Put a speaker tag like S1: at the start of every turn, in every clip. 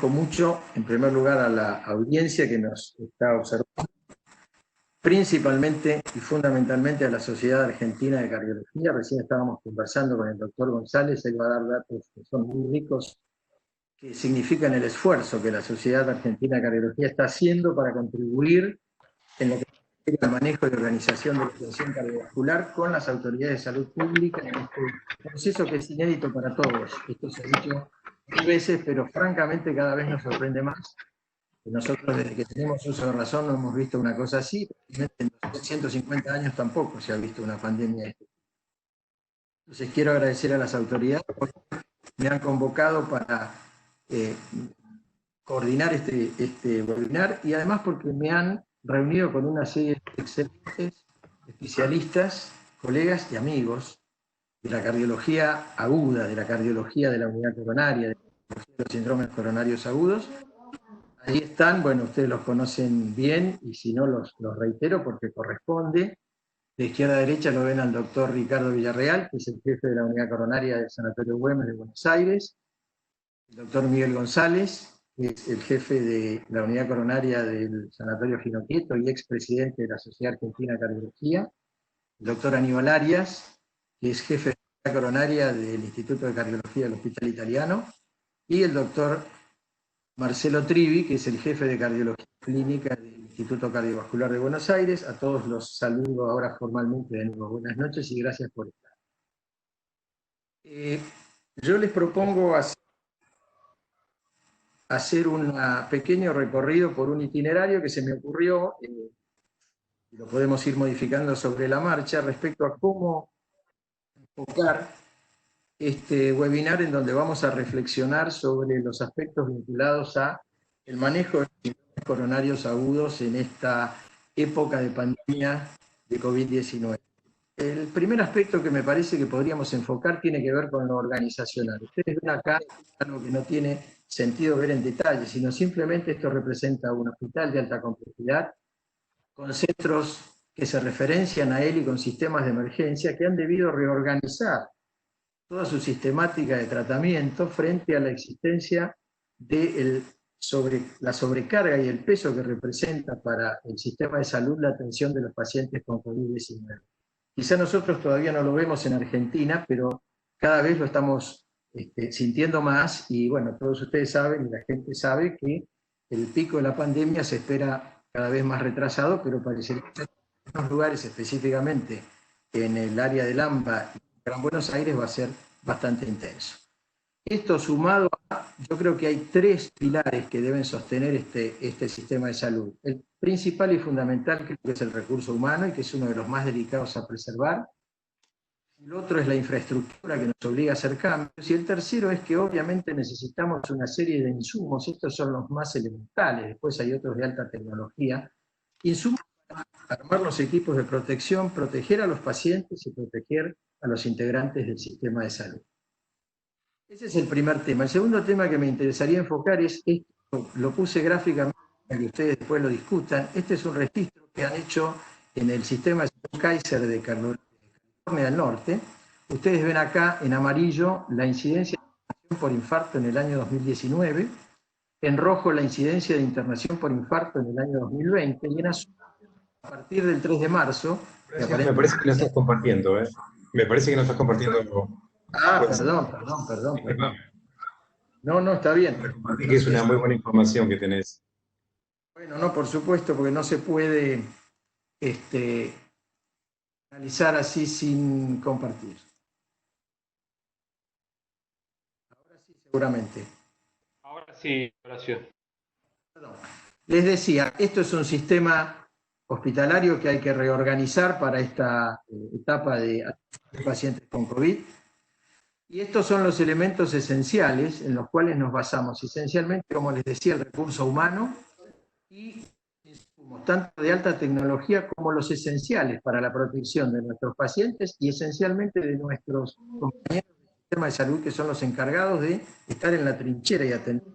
S1: agradezco mucho, en primer lugar, a la audiencia que nos está observando, principalmente y fundamentalmente a la Sociedad Argentina de Cardiología. Recién estábamos conversando con el doctor González, él va a dar datos que son muy ricos, que significan el esfuerzo que la Sociedad Argentina de Cardiología está haciendo para contribuir en lo que es el manejo y organización de la atención cardiovascular con las autoridades de salud pública en este proceso que es inédito para todos. Esto se ha dicho mil veces, pero francamente cada vez nos sorprende más. Nosotros desde que tenemos uso de razón no hemos visto una cosa así, en 150 años tampoco se ha visto una pandemia de este tipo. Entonces quiero agradecer a las autoridades porque me han convocado para coordinar este webinar y además porque me han reunido con una serie de excelentes especialistas, colegas y amigos de la cardiología aguda, de la cardiología de la unidad coronaria, de los síndromes coronarios agudos. Ahí están, bueno, ustedes los conocen bien y si no los reitero porque corresponde. De izquierda a derecha lo ven al doctor Ricardo Villarreal, que es el jefe de la unidad coronaria del Sanatorio Güemes de Buenos Aires, el doctor Miguel González, que es el jefe de la unidad coronaria del Sanatorio Ginocchieto y expresidente de la Sociedad Argentina de Cardiología, el doctor Aníbal Arias, que es jefe de la unidad coronaria del Instituto de Cardiología del Hospital Italiano, y el doctor Marcelo Trivi, que es el jefe de cardiología clínica del Instituto Cardiovascular de Buenos Aires. A todos los saludo ahora formalmente de nuevo. Buenas noches y gracias por estar. Yo les propongo hacer un pequeño recorrido por un itinerario que se me ocurrió, y lo podemos ir modificando sobre la marcha, respecto a cómo enfocar este webinar en donde vamos a reflexionar sobre los aspectos vinculados a el manejo de síndromes coronarios agudos en esta época de pandemia de COVID-19. El primer aspecto que me parece que podríamos enfocar tiene que ver con lo organizacional. Ustedes ven acá algo que no tiene sentido ver en detalle, sino simplemente esto representa un hospital de alta complejidad con centros que se referencian a él y con sistemas de emergencia que han debido reorganizar toda su sistemática de tratamiento frente a la existencia de la sobrecarga y el peso que representa para el sistema de salud la atención de los pacientes con COVID-19. Quizá nosotros todavía no lo vemos en Argentina, pero cada vez lo estamos sintiendo más y bueno, todos ustedes saben y la gente sabe que el pico de la pandemia se espera cada vez más retrasado, pero parece que en algunos lugares, específicamente en el área del AMBA y Gran Buenos Aires, va a ser bastante intenso. Esto sumado a, yo creo que hay tres pilares que deben sostener este sistema de salud. El principal y fundamental creo que es el recurso humano y que es uno de los más delicados a preservar. El otro es la infraestructura que nos obliga a hacer cambios. Y el tercero es que obviamente necesitamos una serie de insumos, estos son los más elementales, después hay otros de alta tecnología, insumos para armar los equipos de protección, proteger a los pacientes y proteger a los integrantes del sistema de salud. Ese es el primer tema. El segundo tema que me interesaría enfocar es esto, lo puse gráficamente para que ustedes después lo discutan. Este es un registro que han hecho en el sistema de salud Kaiser de California del Norte. Ustedes ven acá en amarillo la incidencia de internación por infarto en el año 2019, en rojo la incidencia de internación por infarto en el año 2020 y en azul a partir del 3 de marzo.
S2: Me parece que no estás compartiendo, ¿eh? Me parece que no estás compartiendo.
S1: Ah, perdón. No, está bien.
S2: Compartí que es una muy buena información que tenés.
S1: Bueno, no, por supuesto, porque no se puede analizar así sin compartir. Ahora sí, seguramente.
S3: Ahora sí, Horacio.
S1: Perdón. Les decía, esto es un sistema hospitalario que hay que reorganizar para esta etapa de pacientes con COVID. Y estos son los elementos esenciales en los cuales nos basamos. Esencialmente, como les decía, el recurso humano y insumos, tanto de alta tecnología como los esenciales para la protección de nuestros pacientes y esencialmente de nuestros compañeros del sistema de salud que son los encargados de estar en la trinchera y atender.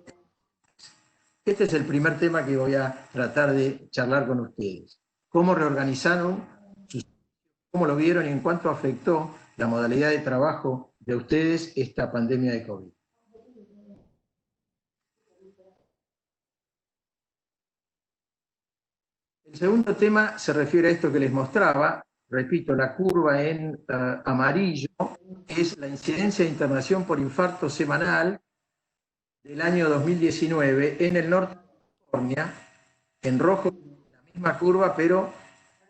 S1: Este es el primer tema que voy a tratar de charlar con ustedes. ¿Cómo reorganizaron? ¿Cómo lo vieron y en cuánto afectó la modalidad de trabajo de ustedes esta pandemia de COVID? El segundo tema se refiere a esto que les mostraba. Repito, la curva en amarillo es la incidencia de internación por infarto semanal del año 2019 en el norte de California. En rojo, la misma curva, pero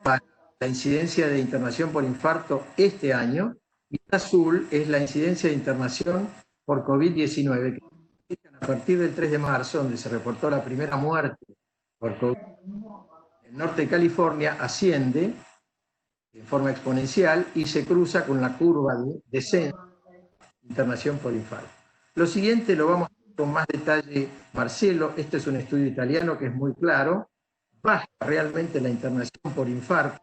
S1: para la incidencia de internación por infarto este año. Y en azul es la incidencia de internación por COVID-19, que a partir del 3 de marzo, donde se reportó la primera muerte por COVID, el norte de California asciende en forma exponencial y se cruza con la curva de descenso de internación por infarto. Lo siguiente lo vamos a ver con más detalle Marcelo. Este es un estudio italiano que es muy claro. Baja realmente la internación por infarto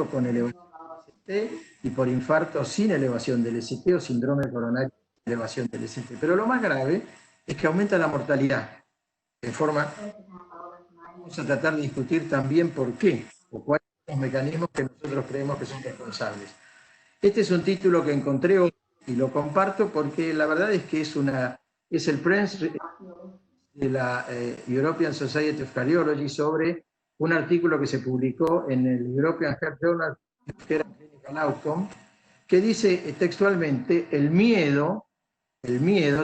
S1: con elevación del ST y por infarto sin elevación del ST o síndrome coronario sin elevación del ST. Pero lo más grave es que aumenta la mortalidad. De forma, vamos a tratar de discutir también por qué o cuáles son los mecanismos que nosotros creemos que son responsables. Este es un título que encontré hoy y lo comparto porque la verdad es que es el press de la European Society of Cardiology sobre un artículo que se publicó en el European Heart Journal Clinical Outcome, que dice textualmente: el miedo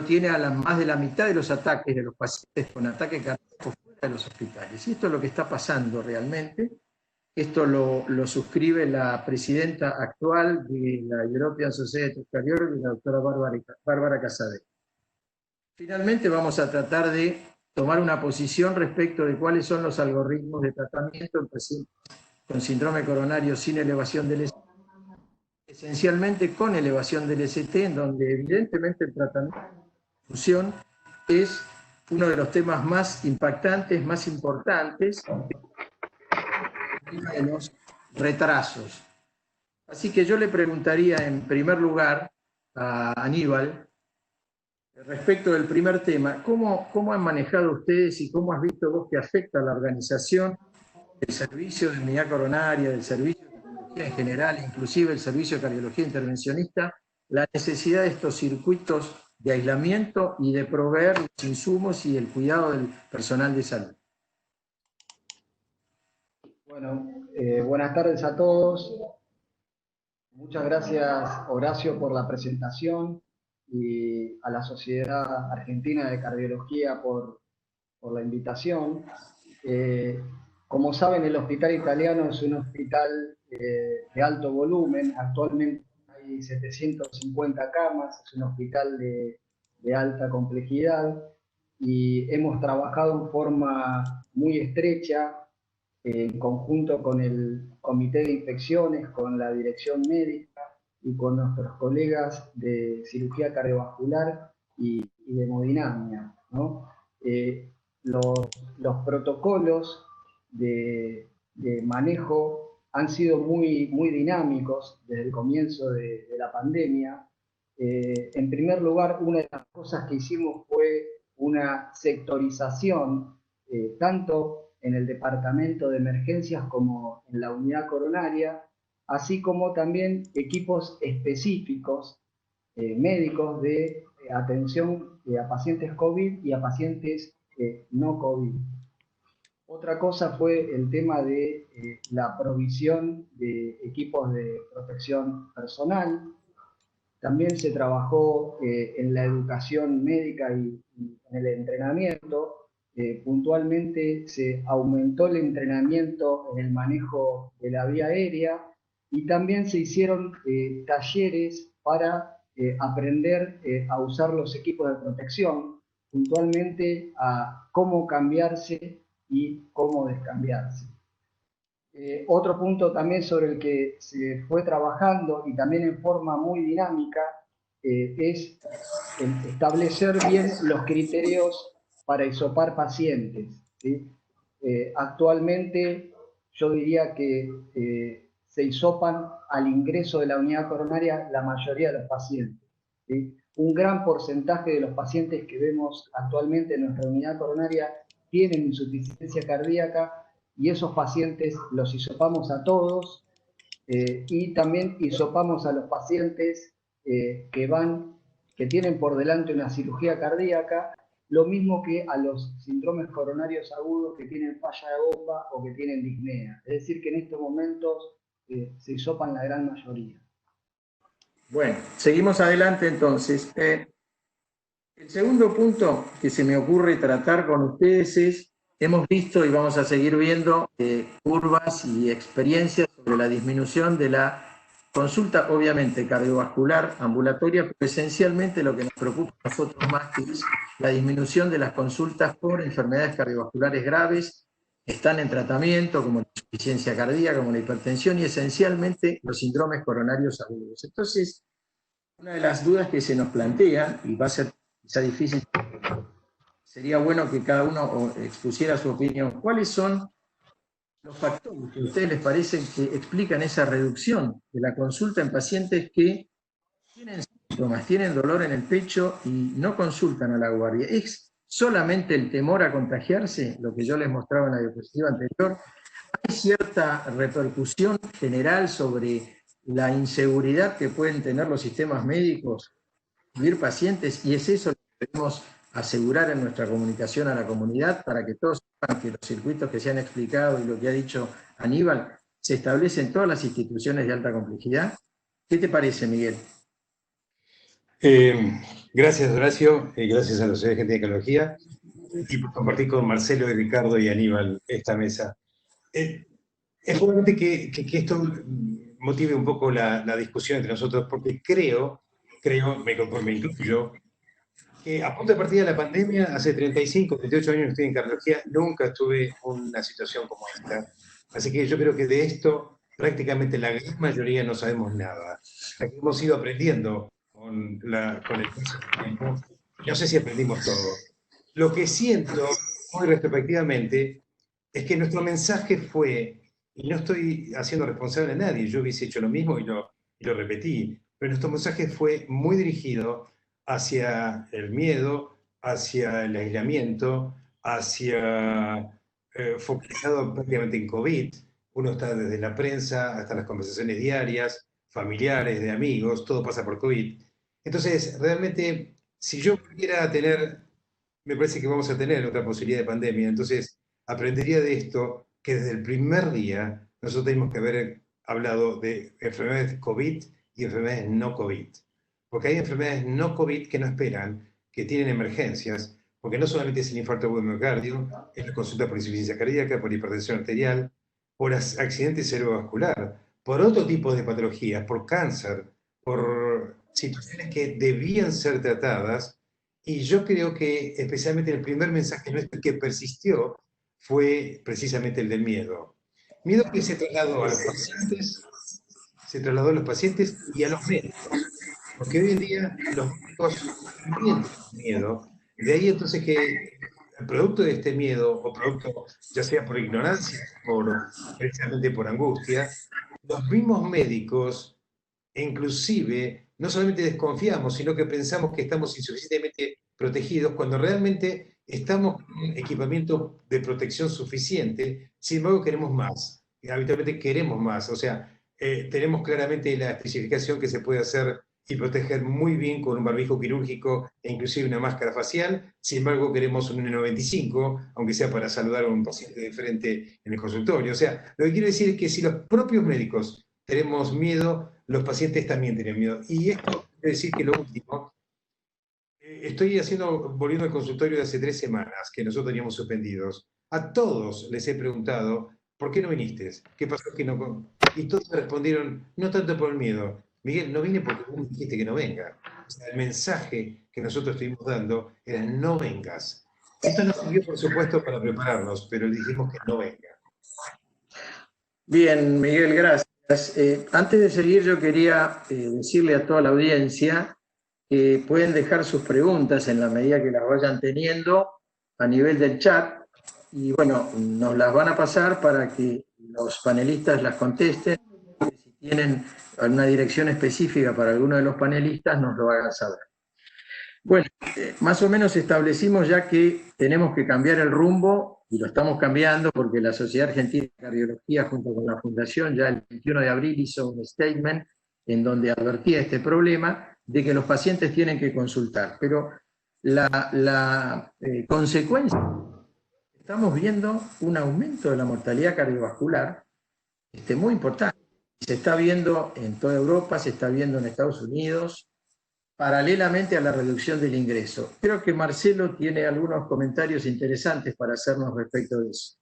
S1: tiene a más de la mitad de los ataques de los pacientes con ataque cardíaco fuera de los hospitales. Y esto es lo que está pasando realmente. Esto lo suscribe la presidenta actual de la European Society of Cardiology, la doctora Bárbara Casadei. Finalmente vamos a tratar de tomar una posición respecto de cuáles son los algoritmos de tratamiento en pacientes con síndrome coronario sin elevación del ST, esencialmente con elevación del ST, en donde evidentemente el tratamiento de infusión es uno de los temas más impactantes, más importantes, de los retrasos. Así que yo le preguntaría en primer lugar a Aníbal, respecto del primer tema, ¿cómo han manejado ustedes y cómo has visto vos que afecta a la organización del servicio de unidad coronaria, del servicio de cardiología en general, inclusive el servicio de cardiología intervencionista, la necesidad de estos circuitos de aislamiento y de proveer los insumos y el cuidado del personal de salud?
S4: Bueno, buenas tardes a todos. Muchas gracias, Horacio, por la presentación y a la Sociedad Argentina de Cardiología por la invitación. Como saben, el Hospital Italiano es un hospital de alto volumen. Actualmente hay 750 camas, es un hospital de alta complejidad y hemos trabajado en forma muy estrecha en conjunto con el Comité de Infecciones, con la Dirección Médica y con nuestros colegas de cirugía cardiovascular y de hemodinamia, ¿no? Los protocolos de manejo han sido muy dinámicos desde el comienzo de la pandemia. En primer lugar, una de las cosas que hicimos fue una sectorización, tanto en el departamento de emergencias como en la unidad coronaria, así como también equipos específicos médicos de atención a pacientes COVID y a pacientes no COVID. Otra cosa fue el tema de la provisión de equipos de protección personal. También se trabajó en la educación médica y en el entrenamiento. Puntualmente se aumentó el entrenamiento en el manejo de la vía aérea y también se hicieron talleres para aprender a usar los equipos de protección, puntualmente a cómo cambiarse y cómo descambiarse. Otro punto también sobre el que se fue trabajando y también en forma muy dinámica es establecer bien los criterios para hisopar pacientes, ¿sí? Actualmente yo diría que se hisopan al ingreso de la unidad coronaria la mayoría de los pacientes, ¿sí? Un gran porcentaje de los pacientes que vemos actualmente en nuestra unidad coronaria tienen insuficiencia cardíaca y esos pacientes los hisopamos a todos y también hisopamos a los pacientes que tienen por delante una cirugía cardíaca lo mismo que a los síndromes coronarios agudos que tienen falla de bomba o que tienen disnea. Es decir, que en estos momentos se hisopan la gran mayoría.
S1: Bueno, seguimos adelante entonces. El segundo punto que se me ocurre tratar con ustedes es, hemos visto y vamos a seguir viendo curvas y experiencias sobre la disminución de la consulta, obviamente cardiovascular ambulatoria, pero esencialmente lo que nos preocupa a nosotros más que es la disminución de las consultas por enfermedades cardiovasculares graves, están en tratamiento, como la insuficiencia cardíaca, como la hipertensión y esencialmente los síndromes coronarios agudos. Entonces, una de las dudas que se nos plantea, y va a ser quizá difícil, sería bueno que cada uno expusiera su opinión. ¿Cuáles son los factores que a ustedes les parecen que explican esa reducción de la consulta en pacientes que tienen síntomas, tienen dolor en el pecho y no consultan a la guardia? ¿Es solamente el temor a contagiarse, lo que yo les mostraba en la diapositiva anterior? ¿Hay cierta repercusión general sobre la inseguridad que pueden tener los sistemas médicos, recibir pacientes, y es eso lo que debemos asegurar en nuestra comunicación a la comunidad para que todos sepan que los circuitos que se han explicado y lo que ha dicho Aníbal se establecen en todas las instituciones de alta complejidad? ¿Qué te parece, Miguel?
S2: Gracias, Horacio, y gracias a la Sociedad Argentina de Cardiología y por compartir con Marcelo, y Ricardo y Aníbal esta mesa. Es probable que esto motive un poco la discusión entre nosotros, porque creo, me incluyo, que a punto de partida de la pandemia, hace 35, 38 años que estoy en cardiología, nunca estuve en una situación como esta. Así que yo creo que de esto prácticamente la gran mayoría no sabemos nada. Hemos ido aprendiendo con el paso del tiempo. No sé si aprendimos todo. Lo que siento, muy retrospectivamente, es que nuestro mensaje fue, y no estoy haciendo responsable a nadie, yo hubiese hecho lo mismo y lo repetí, pero nuestro mensaje fue muy dirigido hacia el miedo, hacia el aislamiento, hacia focalizado prácticamente en COVID. Uno está desde la prensa hasta las conversaciones diarias, familiares, de amigos, todo pasa por COVID. Entonces, realmente, si yo pudiera tener, me parece que vamos a tener otra posibilidad de pandemia, entonces aprendería de esto que desde el primer día nosotros tenemos que haber hablado de enfermedades COVID y enfermedades no COVID. Porque hay enfermedades no COVID que no esperan, que tienen emergencias, porque no solamente es el infarto agudo de miocardio, es la consulta por insuficiencia cardíaca, por hipertensión arterial, por accidente cerebrovascular, por otro tipo de patologías, por cáncer, por situaciones que debían ser tratadas. Y yo creo que especialmente el primer mensaje nuestro que persistió fue precisamente el del miedo. Miedo que se trasladó a los pacientes y a los médicos. Porque hoy en día los médicos también tienen miedo. De ahí entonces que el producto de este miedo, o producto ya sea por ignorancia o precisamente por angustia, los mismos médicos inclusive no solamente desconfiamos, sino que pensamos que estamos insuficientemente protegidos cuando realmente estamos con un equipamiento de protección suficiente, sin embargo queremos más, y habitualmente queremos más, o sea, tenemos claramente la especificación que se puede hacer y proteger muy bien con un barbijo quirúrgico e inclusive una máscara facial, sin embargo queremos un N95, aunque sea para saludar a un paciente de frente en el consultorio. O sea, lo que quiero decir es que si los propios médicos tenemos miedo, los pacientes también tienen miedo. Y esto quiere decir que lo último, estoy volviendo al consultorio de hace 3 semanas, que nosotros teníamos suspendidos. A todos les he preguntado, ¿por qué no viniste? ¿Qué pasó que no? Y todos me respondieron, no tanto por el miedo. Miguel, no vine porque vos me dijiste que no venga. O sea, el mensaje que nosotros estuvimos dando era no vengas. Esto nos sirvió, por supuesto, para prepararnos, pero le dijimos que no venga.
S1: Bien, Miguel, gracias. Antes de seguir, yo quería decirle a toda la audiencia que pueden dejar sus preguntas en la medida que las vayan teniendo a nivel del chat, y bueno, nos las van a pasar para que los panelistas las contesten. Si tienen alguna dirección específica para alguno de los panelistas, nos lo hagan saber. Bueno, más o menos establecimos ya que tenemos que cambiar el rumbo, y lo estamos cambiando porque la Sociedad Argentina de Cardiología, junto con la Fundación, ya el 21 de abril hizo un statement en donde advertía este problema de que los pacientes tienen que consultar. Pero la consecuencia, estamos viendo un aumento de la mortalidad cardiovascular muy importante. Se está viendo en toda Europa, se está viendo en Estados Unidos, paralelamente a la reducción del ingreso. Creo que Marcelo tiene algunos comentarios interesantes para hacernos respecto de eso.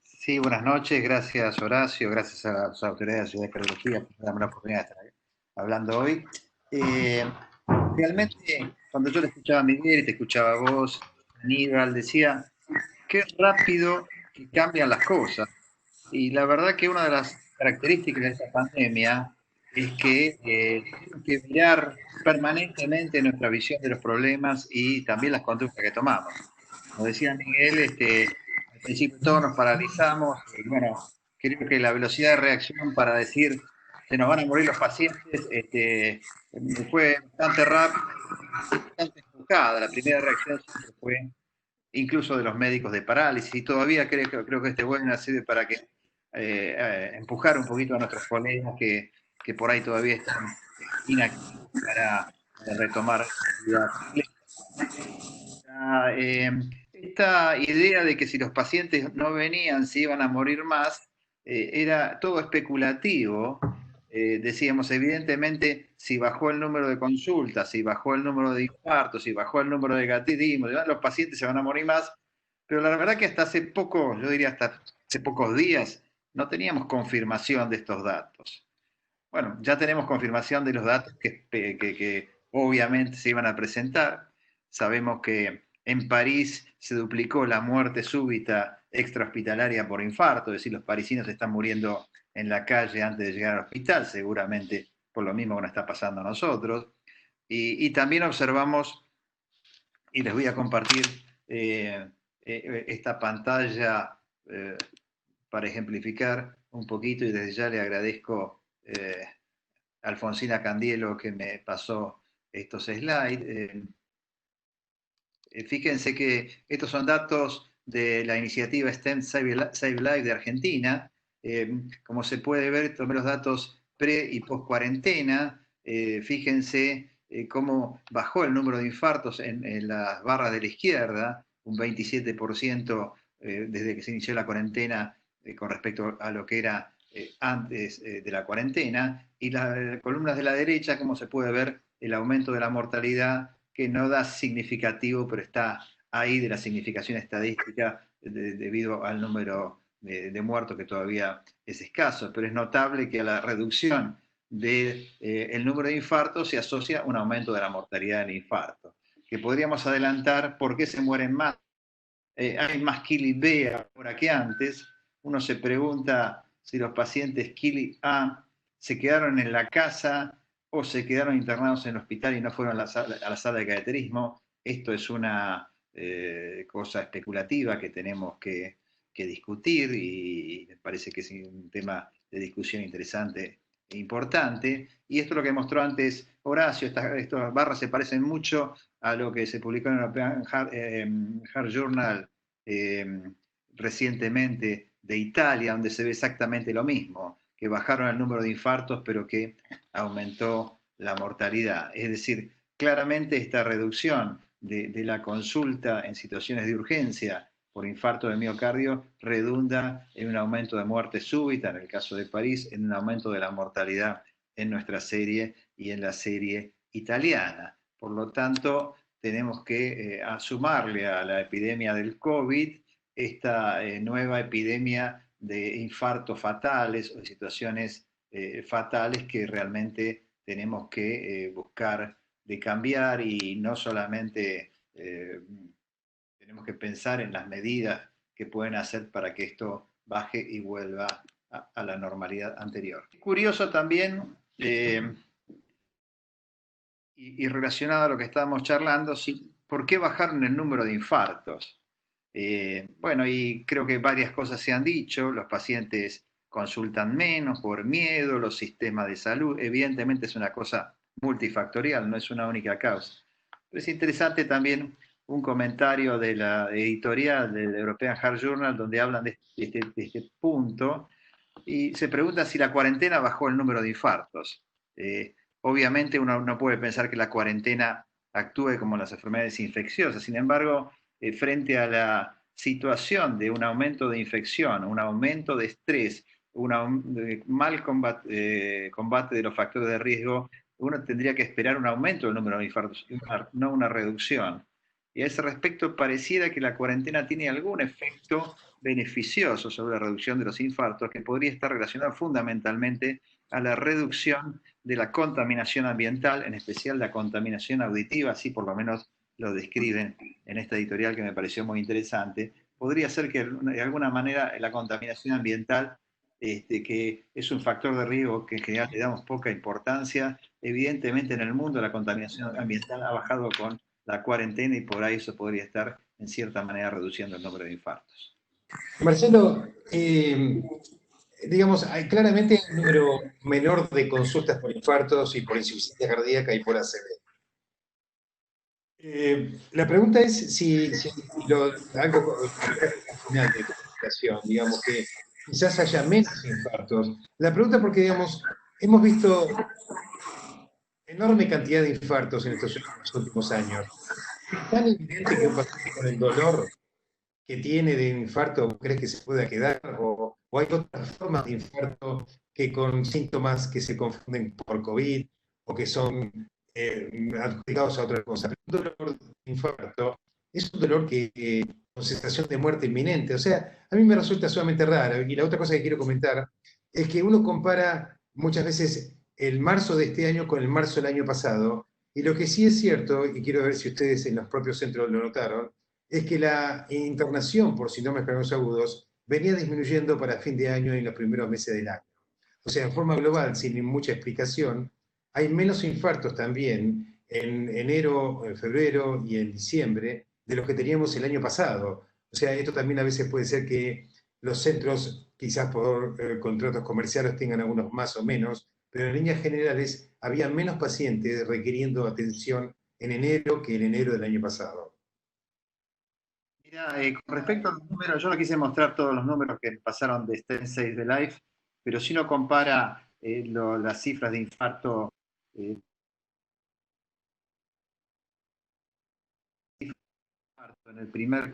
S5: Sí, buenas noches, gracias Horacio, gracias a las autoridades de la Ciudad de Cardiología por darme la oportunidad de estar hablando hoy. Realmente, cuando yo le escuchaba a Miguel y te escuchaba a vos, Aníbal, decía, qué rápido que cambian las cosas. Y la verdad que una de las características de esta pandemia es que tenemos que mirar permanentemente nuestra visión de los problemas y también las conductas que tomamos. Como decía Miguel, al principio todos nos paralizamos y bueno, creo que la velocidad de reacción para decir se nos van a morir los pacientes fue bastante rápida, bastante enfocada. La primera reacción siempre fue incluso de los médicos de parálisis, y todavía creo que este webinar sirve para que empujar un poquito a nuestros colegas que por ahí todavía están inactivos para retomar actividad. Esta idea de que si los pacientes no venían se iban a morir más, era todo especulativo. Decíamos, evidentemente, si bajó el número de consultas, si bajó el número de infartos, si bajó el número de gatillismo, los pacientes se van a morir más, pero la verdad que hasta hace poco, yo diría hasta hace pocos días, no teníamos confirmación de estos datos. Bueno, ya tenemos confirmación de los datos que obviamente se iban a presentar. Sabemos que en París se duplicó la muerte súbita extrahospitalaria por infarto, es decir, los parisinos están muriendo en la calle antes de llegar al hospital, seguramente por lo mismo que nos está pasando a nosotros. Y también observamos, y les voy a compartir esta pantalla para ejemplificar un poquito, y desde ya le agradezco a Alfonsina Candielo que me pasó estos slides. Fíjense que estos son datos de la iniciativa STEM Save Life de Argentina. Como se puede ver, tomé los datos pre y post cuarentena. Fíjense cómo bajó el número de infartos en las barras de la izquierda, un 27% desde que se inició la cuarentena con respecto a lo que era antes de la cuarentena, y las columnas de la derecha, como se puede ver, el aumento de la mortalidad, que no da significativo, pero está ahí de la significación estadística debido al número de muertos que todavía es escaso, pero es notable que a la reducción del número de infartos se asocia un aumento de la mortalidad en infarto, que podríamos adelantar por qué se mueren más. Hay más Kili B ahora que antes. Uno se pregunta si los pacientes Kili A se quedaron en la casa o se quedaron internados en el hospital y no fueron a la sala de cateterismo. Esto es una cosa especulativa que tenemos que discutir, y me parece que es un tema de discusión interesante e importante. Y esto es lo que mostró antes Horacio. Estas barras se parecen mucho a lo que se publicó en el European Heart Journal recientemente de Italia, donde se ve exactamente lo mismo, que bajaron el número de infartos, pero que aumentó la mortalidad. Es decir, claramente esta reducción de la consulta en situaciones de urgencia por infarto de miocardio redunda en un aumento de muerte súbita, en el caso de París, en un aumento de la mortalidad en nuestra serie y en la serie italiana. Por lo tanto, tenemos que sumarle a la epidemia del COVID esta nueva epidemia de infartos fatales o de situaciones fatales que realmente tenemos que buscar de cambiar, y no solamente tenemos que pensar en las medidas que pueden hacer para que esto baje y vuelva a la normalidad anterior. Curioso también, y relacionado a lo que estábamos charlando, ¿por qué bajaron el número de infartos? Bueno, y creo que varias cosas se han dicho. Los pacientes consultan menos por miedo, los sistemas de salud, evidentemente es una cosa multifactorial, no es una única causa. Pero es interesante también un comentario de la editorial del European Heart Journal, donde hablan de este punto, y se pregunta si la cuarentena bajó el número de infartos. Obviamente uno no puede pensar que la cuarentena actúe como las enfermedades infecciosas. Sin embargo, frente a la situación de un aumento de infección, un aumento de estrés, mal combate de los factores de riesgo, uno tendría que esperar un aumento del número de infartos, no una reducción. Y a ese respecto pareciera que la cuarentena tiene algún efecto beneficioso sobre la reducción de los infartos, que podría estar relacionado fundamentalmente a la reducción de la contaminación ambiental, en especial la contaminación auditiva, así por lo menos lo describen en esta editorial que me pareció muy interesante. Podría ser que de alguna manera la contaminación ambiental, que es un factor de riesgo que en general le damos poca importancia, evidentemente en el mundo la contaminación ambiental ha bajado con la cuarentena y por ahí eso podría estar en cierta manera reduciendo el número de infartos.
S2: Marcelo, digamos, hay claramente un número menor de consultas por infartos y por insuficiencia cardíaca y por ACV. La pregunta es si algo final de tu explicación, digamos que quizás haya menos infartos. La pregunta porque, digamos, hemos visto enorme cantidad de infartos en estos últimos años. ¿Es tan evidente que un paciente con el dolor que tiene de infarto crees que se pueda quedar? ¿O hay otras formas de infarto que con síntomas que se confunden por COVID o que son adjudicados a otra cosa? Pero un dolor de infarto es un dolor con sensación de muerte inminente. O sea, a mí me resulta sumamente raro. Y la otra cosa que quiero comentar es que uno compara muchas veces el marzo de este año con el marzo del año pasado. Y lo que sí es cierto, y quiero ver si ustedes en los propios centros lo notaron, es que la internación por síndromes cardíacos agudos venía disminuyendo para fin de año y en los primeros meses del año. O sea, en forma global, sin mucha explicación, hay menos infartos también en enero, en febrero y en diciembre de los que teníamos el año pasado. O sea, esto también a veces puede ser que los centros, quizás por contratos comerciales, tengan algunos más o menos, pero en líneas generales había menos pacientes requiriendo atención en enero que en enero del año pasado.
S5: Mira, con respecto a los números, yo no quise mostrar todos los números que pasaron de Stem Cells de Life, pero si uno compara las cifras de infarto en el primer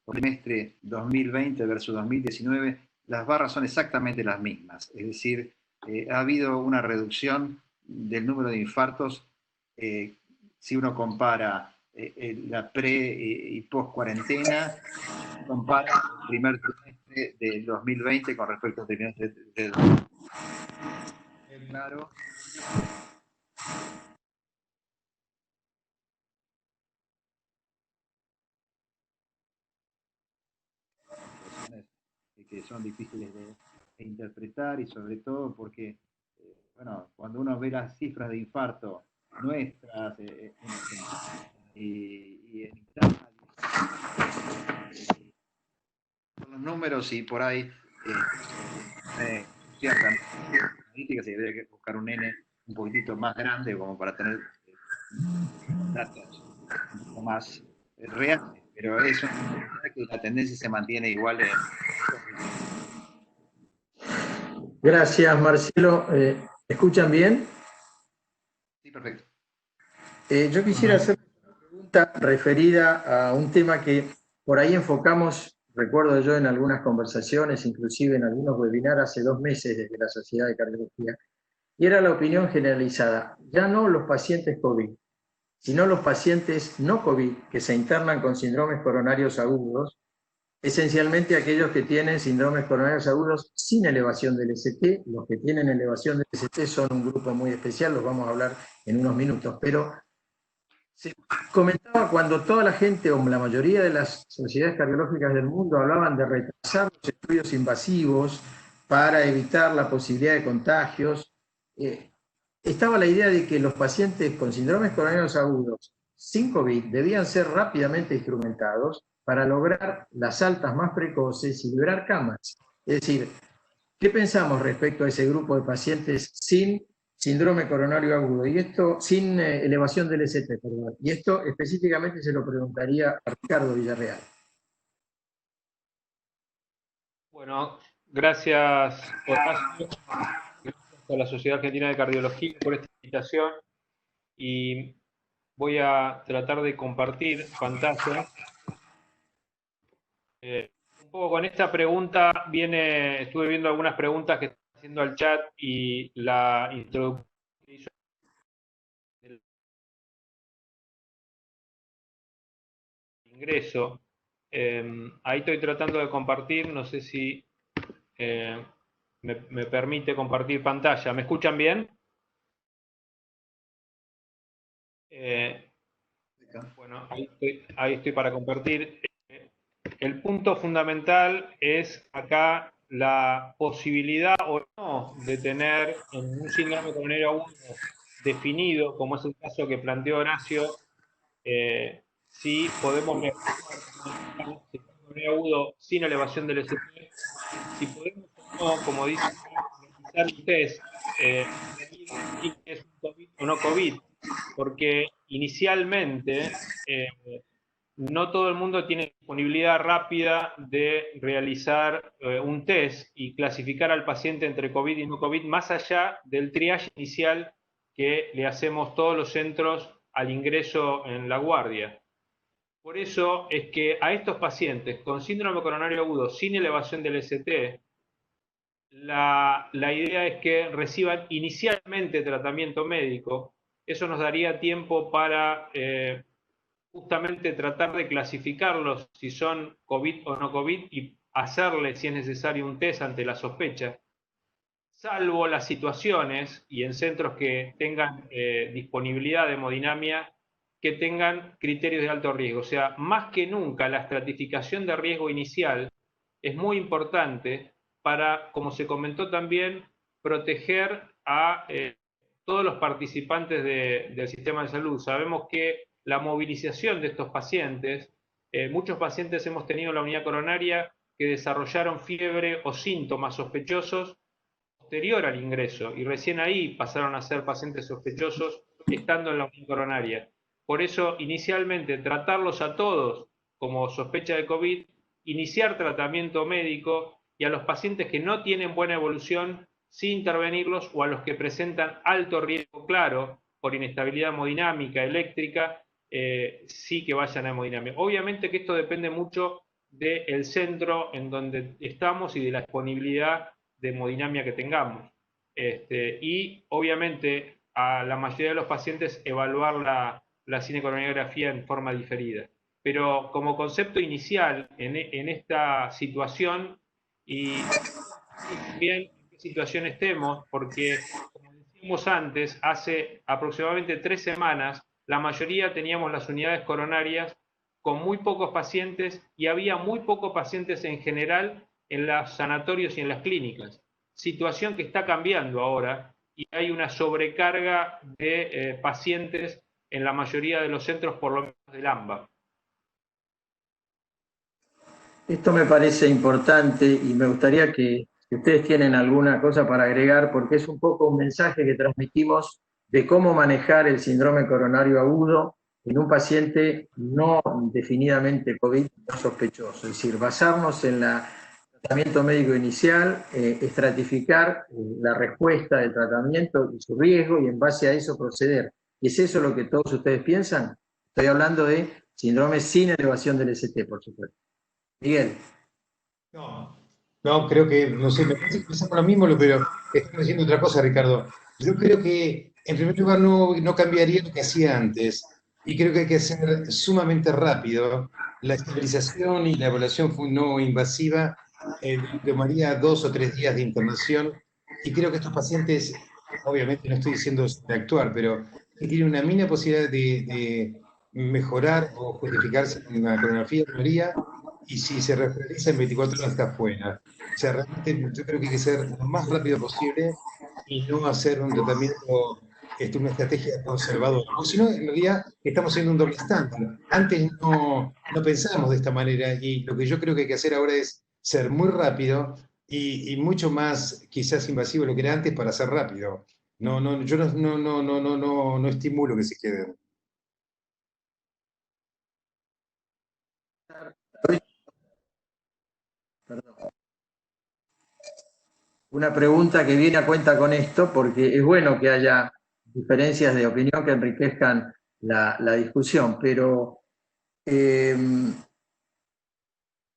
S5: trimestre 2020 versus 2019, las barras son exactamente las mismas. Es decir, ha habido una reducción del número de infartos si uno compara la pre y post cuarentena, compara el primer trimestre del 2020 con respecto al trimestre del 2020. Claro. Que son difíciles de interpretar y sobre todo porque, bueno, cuando uno ve las cifras de infarto nuestras y en Italia, los números y por ahí ciertas analíticas, se debe buscar un N un poquitito más grande como para tener datos un poco más reales, pero es una que la tendencia se mantiene igual en...
S1: Gracias, Marcelo. ¿Escuchan bien?
S5: Sí, perfecto.
S1: Yo quisiera hacer una pregunta referida a un tema que por ahí enfocamos, recuerdo yo en algunas conversaciones, inclusive en algunos webinars hace 2 meses desde la Sociedad de Cardiología, y era la opinión generalizada. Ya no los pacientes COVID, sino los pacientes no COVID que se internan con síndromes coronarios agudos, esencialmente aquellos que tienen síndromes coronarios agudos sin elevación del ST. Los que tienen elevación del ST son un grupo muy especial, los vamos a hablar en unos minutos, pero se comentaba cuando toda la gente o la mayoría de las sociedades cardiológicas del mundo hablaban de retrasar los estudios invasivos para evitar la posibilidad de contagios, estaba la idea de que los pacientes con síndromes coronarios agudos sin COVID debían ser rápidamente instrumentados para lograr las altas más precoces y liberar camas. Es decir, ¿qué pensamos respecto a ese grupo de pacientes sin síndrome coronario agudo? Y esto, sin elevación del ST, perdón. Y esto específicamente se lo preguntaría a Ricardo Villarreal.
S3: Bueno, gracias, Horacio. Gracias a la Sociedad Argentina de Cardiología por esta invitación. Y voy a tratar de compartir pantalla. Un poco con esta pregunta estuve viendo algunas preguntas que están haciendo al chat y la introducción que hizo del ingreso. Ahí estoy tratando de compartir, no sé si me permite compartir pantalla. ¿Me escuchan bien? Bueno, ahí estoy para compartir. El punto fundamental es acá la posibilidad o no de tener en un síndrome coronario agudo definido, como es el caso que planteó Horacio, si podemos realizar un síndrome coronario agudo sin elevación del ST, si podemos o no, como dice, realizar un test si es un COVID o no COVID, porque inicialmente no todo el mundo tiene disponibilidad rápida de realizar un test y clasificar al paciente entre COVID y no COVID, más allá del triage inicial que le hacemos todos los centros al ingreso en la guardia. Por eso es que a estos pacientes con síndrome coronario agudo sin elevación del ST, la idea es que reciban inicialmente tratamiento médico. Eso nos daría tiempo para justamente tratar de clasificarlos si son COVID o no COVID y hacerle, si es necesario, un test ante la sospecha, salvo las situaciones y en centros que tengan disponibilidad de hemodinamia, que tengan criterios de alto riesgo. O sea, más que nunca la estratificación de riesgo inicial es muy importante para, como se comentó también, proteger a todos los participantes del sistema de salud. Sabemos que la movilización de estos pacientes, muchos pacientes hemos tenido en la unidad coronaria que desarrollaron fiebre o síntomas sospechosos posterior al ingreso y recién ahí pasaron a ser pacientes sospechosos estando en la unidad coronaria. Por eso, inicialmente, tratarlos a todos como sospecha de COVID, iniciar tratamiento médico y a los pacientes que no tienen buena evolución, sí intervenirlos, o a los que presentan alto riesgo claro por inestabilidad hemodinámica, eléctrica, sí que vayan a hemodinamia. Obviamente que esto depende mucho del centro en donde estamos y de la disponibilidad de hemodinamia que tengamos. Y obviamente a la mayoría de los pacientes evaluar la cinecoronariografía en forma diferida. Pero como concepto inicial en esta situación, y también en qué situación estemos, porque como decíamos antes, hace aproximadamente 3 semanas, la mayoría teníamos las unidades coronarias con muy pocos pacientes y había muy pocos pacientes en general en los sanatorios y en las clínicas. Situación que está cambiando ahora y hay una sobrecarga de pacientes en la mayoría de los centros, por lo menos del AMBA.
S1: Esto me parece importante y me gustaría que si ustedes tienen alguna cosa para agregar, porque es un poco un mensaje que transmitimos de cómo manejar el síndrome coronario agudo en un paciente no definidamente COVID, no sospechoso. Es decir, basarnos en el tratamiento médico inicial, estratificar la respuesta del tratamiento y su riesgo y en base a eso proceder. ¿Y es eso lo que todos ustedes piensan? Estoy hablando de síndrome sin elevación del ST, por supuesto. Miguel.
S2: No, creo que, no sé, me parece que pensamos lo mismo, pero estamos diciendo otra cosa, Ricardo. Yo creo que, en primer lugar, no cambiaría lo que hacía antes, y creo que hay que hacer sumamente rápido la estabilización y la evaluación no invasiva, tomaría 2 o 3 días de internación, y creo que estos pacientes, obviamente no estoy diciendo de actuar, pero que tienen una mínima posibilidad de mejorar o justificarse en una coronografía, y si se realiza en 24 horas está fuera. O sea, realmente yo creo que hay que ser lo más rápido posible y no hacer un tratamiento, una estrategia conservadora. O si no, en realidad estamos haciendo un doble estándar. Antes no pensábamos de esta manera y lo que yo creo que hay que hacer ahora es ser muy rápido y mucho más quizás invasivo de lo que era antes para ser rápido. Yo no estimulo que se queden.
S1: Una pregunta que viene a cuenta con esto, porque es bueno que haya diferencias de opinión que enriquezcan la discusión, pero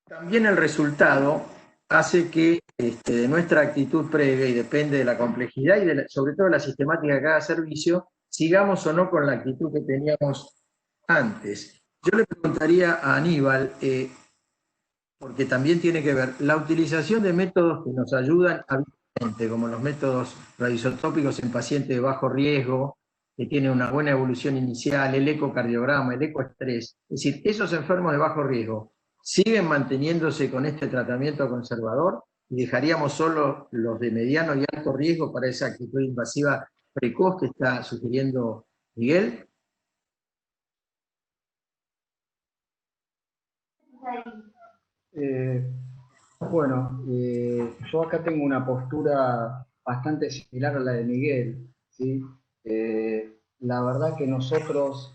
S1: también el resultado hace que de nuestra actitud previa, y depende de la complejidad y sobre todo de la sistemática de cada servicio, sigamos o no con la actitud que teníamos antes. Yo le preguntaría a Aníbal, porque también tiene que ver, la utilización de métodos que nos ayudan habitualmente, como los métodos radioisótópicos en pacientes de bajo riesgo, que tienen una buena evolución inicial, el ecocardiograma, el ecoestrés. Es decir, esos enfermos de bajo riesgo siguen manteniéndose con este tratamiento conservador y dejaríamos solo los de mediano y alto riesgo para esa actitud invasiva precoz que está sugiriendo Miguel.
S4: Bueno, yo acá tengo una postura bastante similar a la de Miguel, ¿sí? La verdad que nosotros,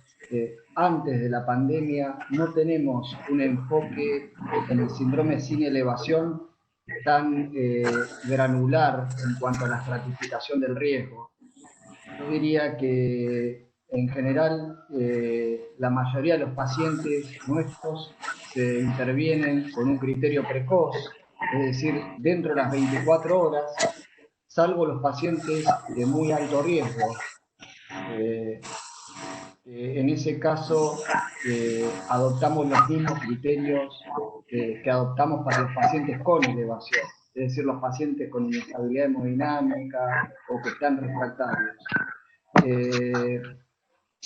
S4: antes de la pandemia, no tenemos un enfoque en el síndrome sin elevación tan granular en cuanto a la estratificación del riesgo. Yo diría que en general la mayoría de los pacientes nuestros se intervienen con un criterio precoz, es decir, dentro de las 24 horas, salvo los pacientes de muy alto riesgo. En ese caso, adoptamos los mismos criterios que adoptamos para los pacientes con elevación, es decir, los pacientes con inestabilidad hemodinámica o que están refractarios.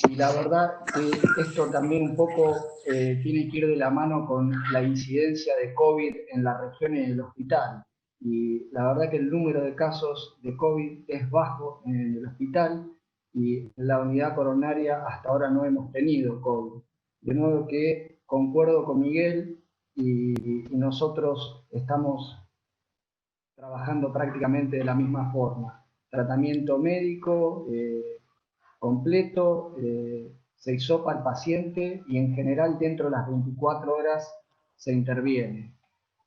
S4: Y la verdad que esto también un poco tiene que ir de la mano con la incidencia de COVID en la región y en el hospital. Y la verdad que el número de casos de COVID es bajo en el hospital y en la unidad coronaria hasta ahora no hemos tenido COVID. De nuevo que concuerdo con Miguel y nosotros estamos trabajando prácticamente de la misma forma. Tratamiento médico completo, se hisopa al paciente y en general dentro de las 24 horas se interviene.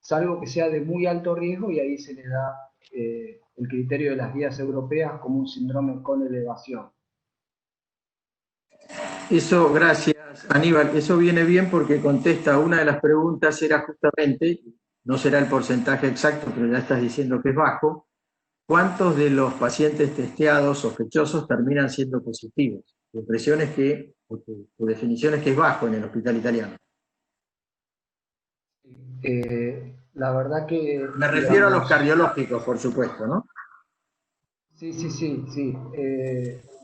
S4: Salvo que sea de muy alto riesgo y ahí se le da el criterio de las guías europeas como un síndrome con elevación.
S1: Eso, gracias Aníbal, eso viene bien porque contesta una de las preguntas, era justamente, no será el porcentaje exacto, pero ya estás diciendo que es bajo, ¿cuántos de los pacientes testeados sospechosos terminan siendo positivos? Tu impresión es que, tu definición es que es bajo en el hospital italiano.
S4: La verdad que...
S1: Me refiero a los cardiológicos, por supuesto, ¿no?
S4: Sí.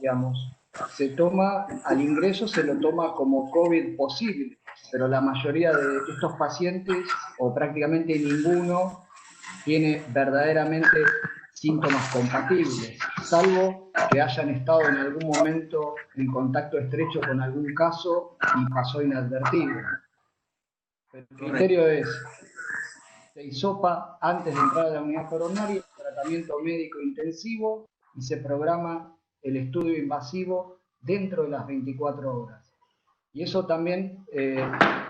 S4: Digamos, se toma, al ingreso se lo toma como COVID posible, pero la mayoría de estos pacientes, o prácticamente ninguno, tiene verdaderamente síntomas compatibles, salvo que hayan estado en algún momento en contacto estrecho con algún caso y pasó inadvertido. El criterio es, se hisopa antes de entrar a la unidad coronaria, tratamiento médico intensivo y se programa el estudio invasivo dentro de las 24 horas. Y eso también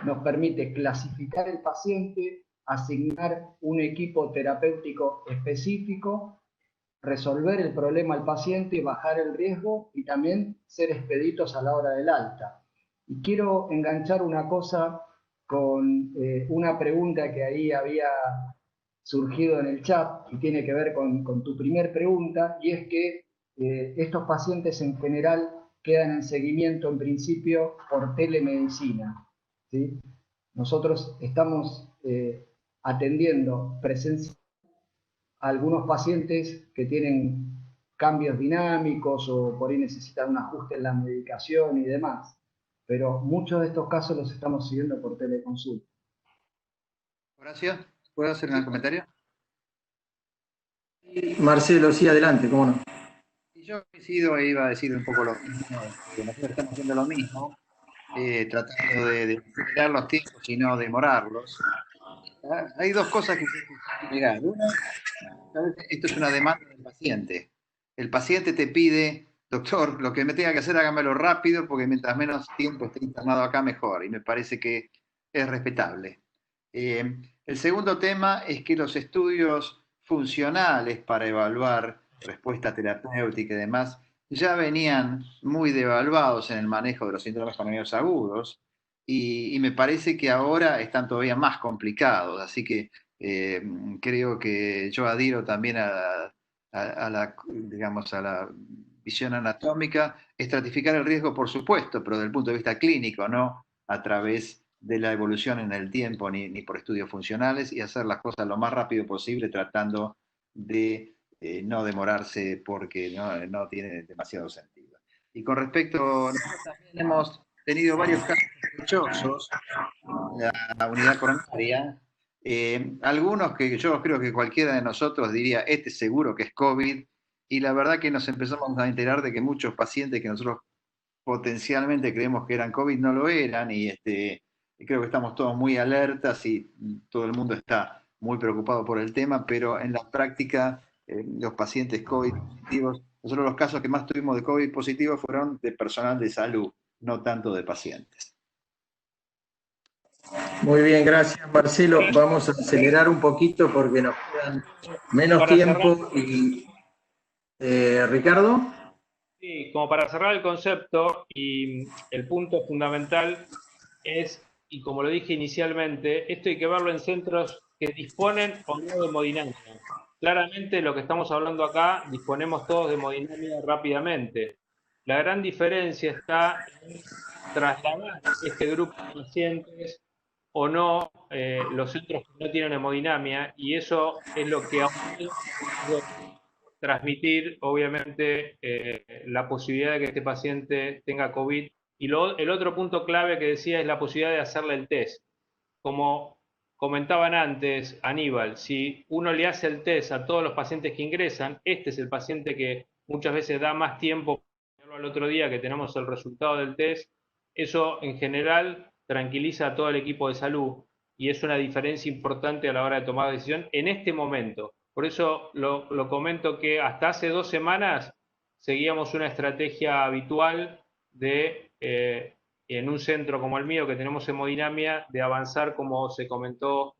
S4: nos permite clasificar el paciente, asignar un equipo terapéutico específico, resolver el problema al paciente, bajar el riesgo y también ser expeditos a la hora del alta. Y quiero enganchar una cosa con una pregunta que ahí había surgido en el chat y tiene que ver con tu primer pregunta, y es que estos pacientes en general quedan en seguimiento en principio por telemedicina, ¿sí? Nosotros estamos atendiendo presencialmente a algunos pacientes que tienen cambios dinámicos o por ahí necesitan un ajuste en la medicación y demás, pero muchos de estos casos los estamos siguiendo por teleconsulta.
S5: Horacio, ¿puedo hacer un comentario?
S1: Marcelo, sí, adelante, cómo no.
S5: Yo coincido e iba a decir un poco lo mismo, nosotros estamos haciendo lo mismo, tratando de acelerar los tiempos y no demorarlos. Hay dos cosas que hay que llegar. Una, esto es una demanda del paciente. El paciente te pide, doctor, lo que me tenga que hacer, hágamelo rápido, porque mientras menos tiempo esté internado acá, mejor. Y me parece que es respetable. El segundo tema es que los estudios funcionales para evaluar respuesta terapéutica y demás ya venían muy devaluados en el manejo de los síndromes coronarios agudos y me parece que ahora están todavía más complicados, así que creo que yo adhiero también a la, digamos, a la visión anatómica, estratificar el riesgo, por supuesto, pero desde el punto de vista clínico, no a través de la evolución en el tiempo ni por estudios funcionales, y hacer las cosas lo más rápido posible tratando de no demorarse porque no tiene demasiado sentido. Y con respecto, nosotros también hemos tenido varios casos sospechosos en la unidad coronaria, algunos que yo creo que cualquiera de nosotros diría, este seguro que es COVID, y la verdad que nos empezamos a enterar de que muchos pacientes que nosotros potencialmente creemos que eran COVID no lo eran, y creo que estamos todos muy alertas y todo el mundo está muy preocupado por el tema, pero en la práctica los pacientes COVID positivos, nosotros los casos que más tuvimos de COVID positivos fueron de personal de salud, no tanto de pacientes.
S1: Muy bien, gracias Marcelo. Vamos a acelerar un poquito porque nos quedan menos
S3: Para
S1: tiempo. Y Ricardo.
S3: Sí, como para cerrar el concepto, y el punto fundamental es, y como lo dije inicialmente, esto hay que verlo en centros que disponen o no de hemodinamia. Claramente lo que estamos hablando acá, disponemos todos de hemodinamia rápidamente. La gran diferencia está en trasladar este grupo de pacientes o no, los centros que no tienen hemodinamia, y eso es lo que aumenta transmitir, obviamente, la posibilidad de que este paciente tenga COVID. Y el otro punto clave que decía es la posibilidad de hacerle el test. Como comentaban antes, Aníbal, si uno le hace el test a todos los pacientes que ingresan, este es el paciente que muchas veces da más tiempo al otro día que tenemos el resultado del test. Eso en general tranquiliza a todo el equipo de salud y es una diferencia importante a la hora de tomar decisión en este momento. Por eso lo comento que hasta hace 2 semanas seguíamos una estrategia habitual de, en un centro como el mío, que tenemos hemodinamia, de avanzar, como se comentó,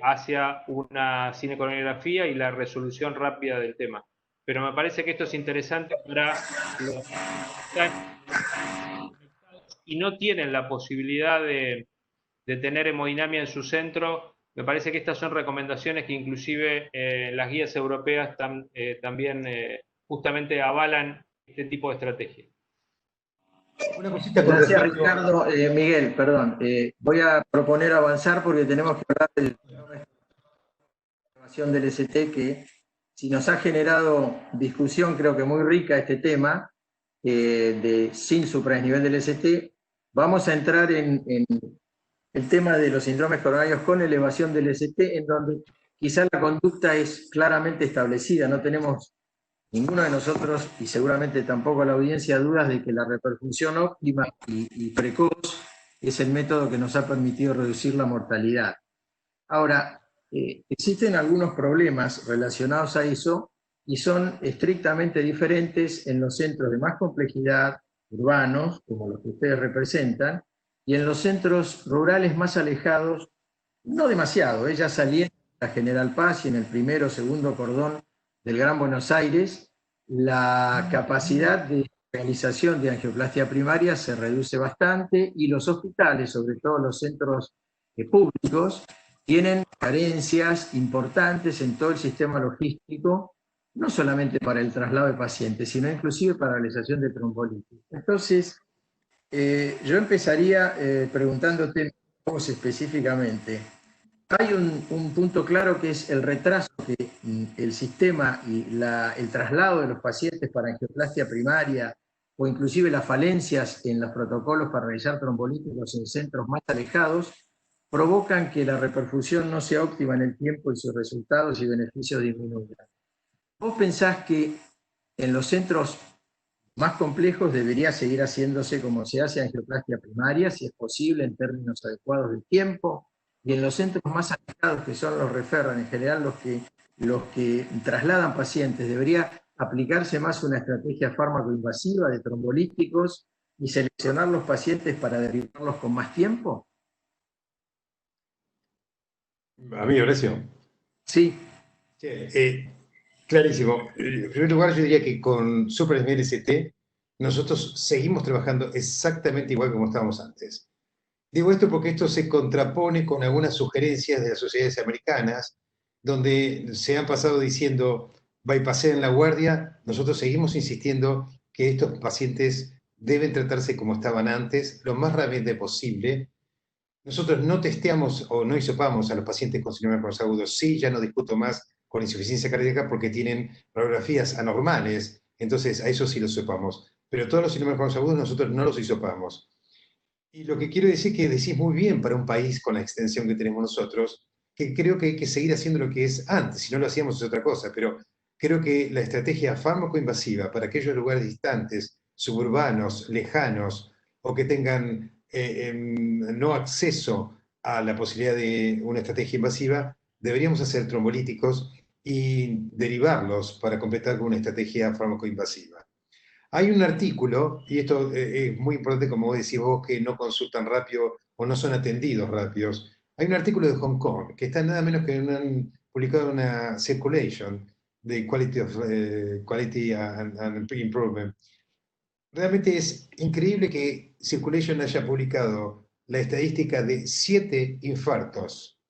S3: hacia una cinecoronografía y la resolución rápida del tema. Pero me parece que esto es interesante para los que están y no tienen la posibilidad de tener hemodinamia en su centro. Me parece que estas son recomendaciones que inclusive las guías europeas también justamente avalan este tipo de estrategia.
S2: Una cosita con
S1: Gracias,
S2: respecto...
S1: Ricardo. Miguel, perdón. Voy a proponer avanzar porque tenemos que hablar de la información del ST, que si nos ha generado discusión, creo que muy rica este tema, sin supradesnivel del ST, vamos a entrar en el tema de los síndromes coronarios con elevación del ST, en donde quizá la conducta es claramente establecida. No tenemos ninguno de nosotros, y seguramente tampoco la audiencia, dudas de que la reperfusión óptima y precoz es el método que nos ha permitido reducir la mortalidad. Ahora, existen algunos problemas relacionados a eso y son estrictamente diferentes en los centros de más complejidad, urbanos, como los que ustedes representan, y en los centros rurales más alejados, no demasiado, ya saliendo de la General Paz y en el primero o segundo cordón del Gran Buenos Aires, la capacidad de realización de angioplastia primaria se reduce bastante y los hospitales, sobre todo los centros públicos, tienen carencias importantes en todo el sistema logístico, no solamente para el traslado de pacientes, sino inclusive para la realización de trombolitis. Entonces, yo empezaría preguntándote vos específicamente. Hay un punto claro que es el retraso que el sistema y el traslado de los pacientes para angioplastia primaria o inclusive las falencias en los protocolos para realizar trombolíticos en centros más alejados provocan que la reperfusión no sea óptima en el tiempo y sus resultados y beneficios disminuyan. ¿Vos pensás que en los centros más complejos debería seguir haciéndose como se hace angioplastia primaria, si es posible, en términos adecuados de tiempo? Y en los centros más alejados, que son los referran, en general los que trasladan pacientes, ¿debería aplicarse más una estrategia fármaco-invasiva de trombolíticos y seleccionar los pacientes para derivarlos con más tiempo?
S2: A mí, Horacio.
S1: Sí.
S2: Sí, Clarísimo. En primer lugar, yo diría que con SuperSML-ST nosotros seguimos trabajando exactamente igual como estábamos antes. Digo esto porque esto se contrapone con algunas sugerencias de las sociedades americanas, donde se han pasado diciendo, bypasseen la guardia, nosotros seguimos insistiendo que estos pacientes deben tratarse como estaban antes, lo más rápidamente posible. Nosotros no testeamos o no hisopamos a los pacientes con síndrome de agudos. Sí, ya no discuto más con insuficiencia cardíaca porque tienen radiografías anormales, entonces a eso sí los hisopamos. Pero todos los síndromes agudos nosotros no los hisopamos. Y lo que quiero decir es que decís muy bien para un país con la extensión que tenemos nosotros, que creo que hay que seguir haciendo lo que es antes. Si no lo hacíamos es otra cosa, pero creo que la estrategia fármaco-invasiva para aquellos lugares distantes, suburbanos, lejanos, o que tengan no acceso a la posibilidad de una estrategia invasiva, deberíamos hacer trombolíticos y derivarlos para completar con una estrategia fármaco-invasiva. Hay un artículo, y esto es muy importante, como vos decís vos, que no consultan rápido o no son atendidos rápidos. Hay un artículo de Hong Kong que está nada menos que publicado en una Circulation de Quality and Improvement. Realmente es increíble que Circulation haya publicado la estadística de 7 infartos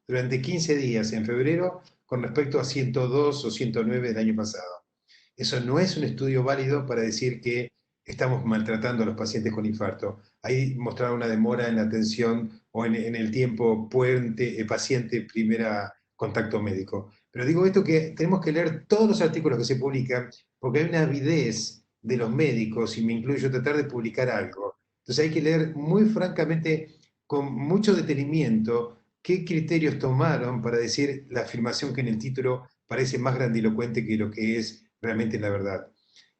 S2: durante 15 días en febrero con respecto a 102 o 109 del año pasado. Eso no es un estudio válido para decir que estamos maltratando a los pacientes con infarto. Ahí mostraron una demora en la atención o en el tiempo paciente, primera contacto médico. Pero digo esto que tenemos que leer todos los artículos que se publican porque hay una avidez de los médicos, y me incluyo, tratar de publicar algo. Entonces hay que leer muy francamente, con mucho detenimiento, qué criterios tomaron para decir la afirmación que en el título parece más grandilocuente que lo que es realmente la verdad.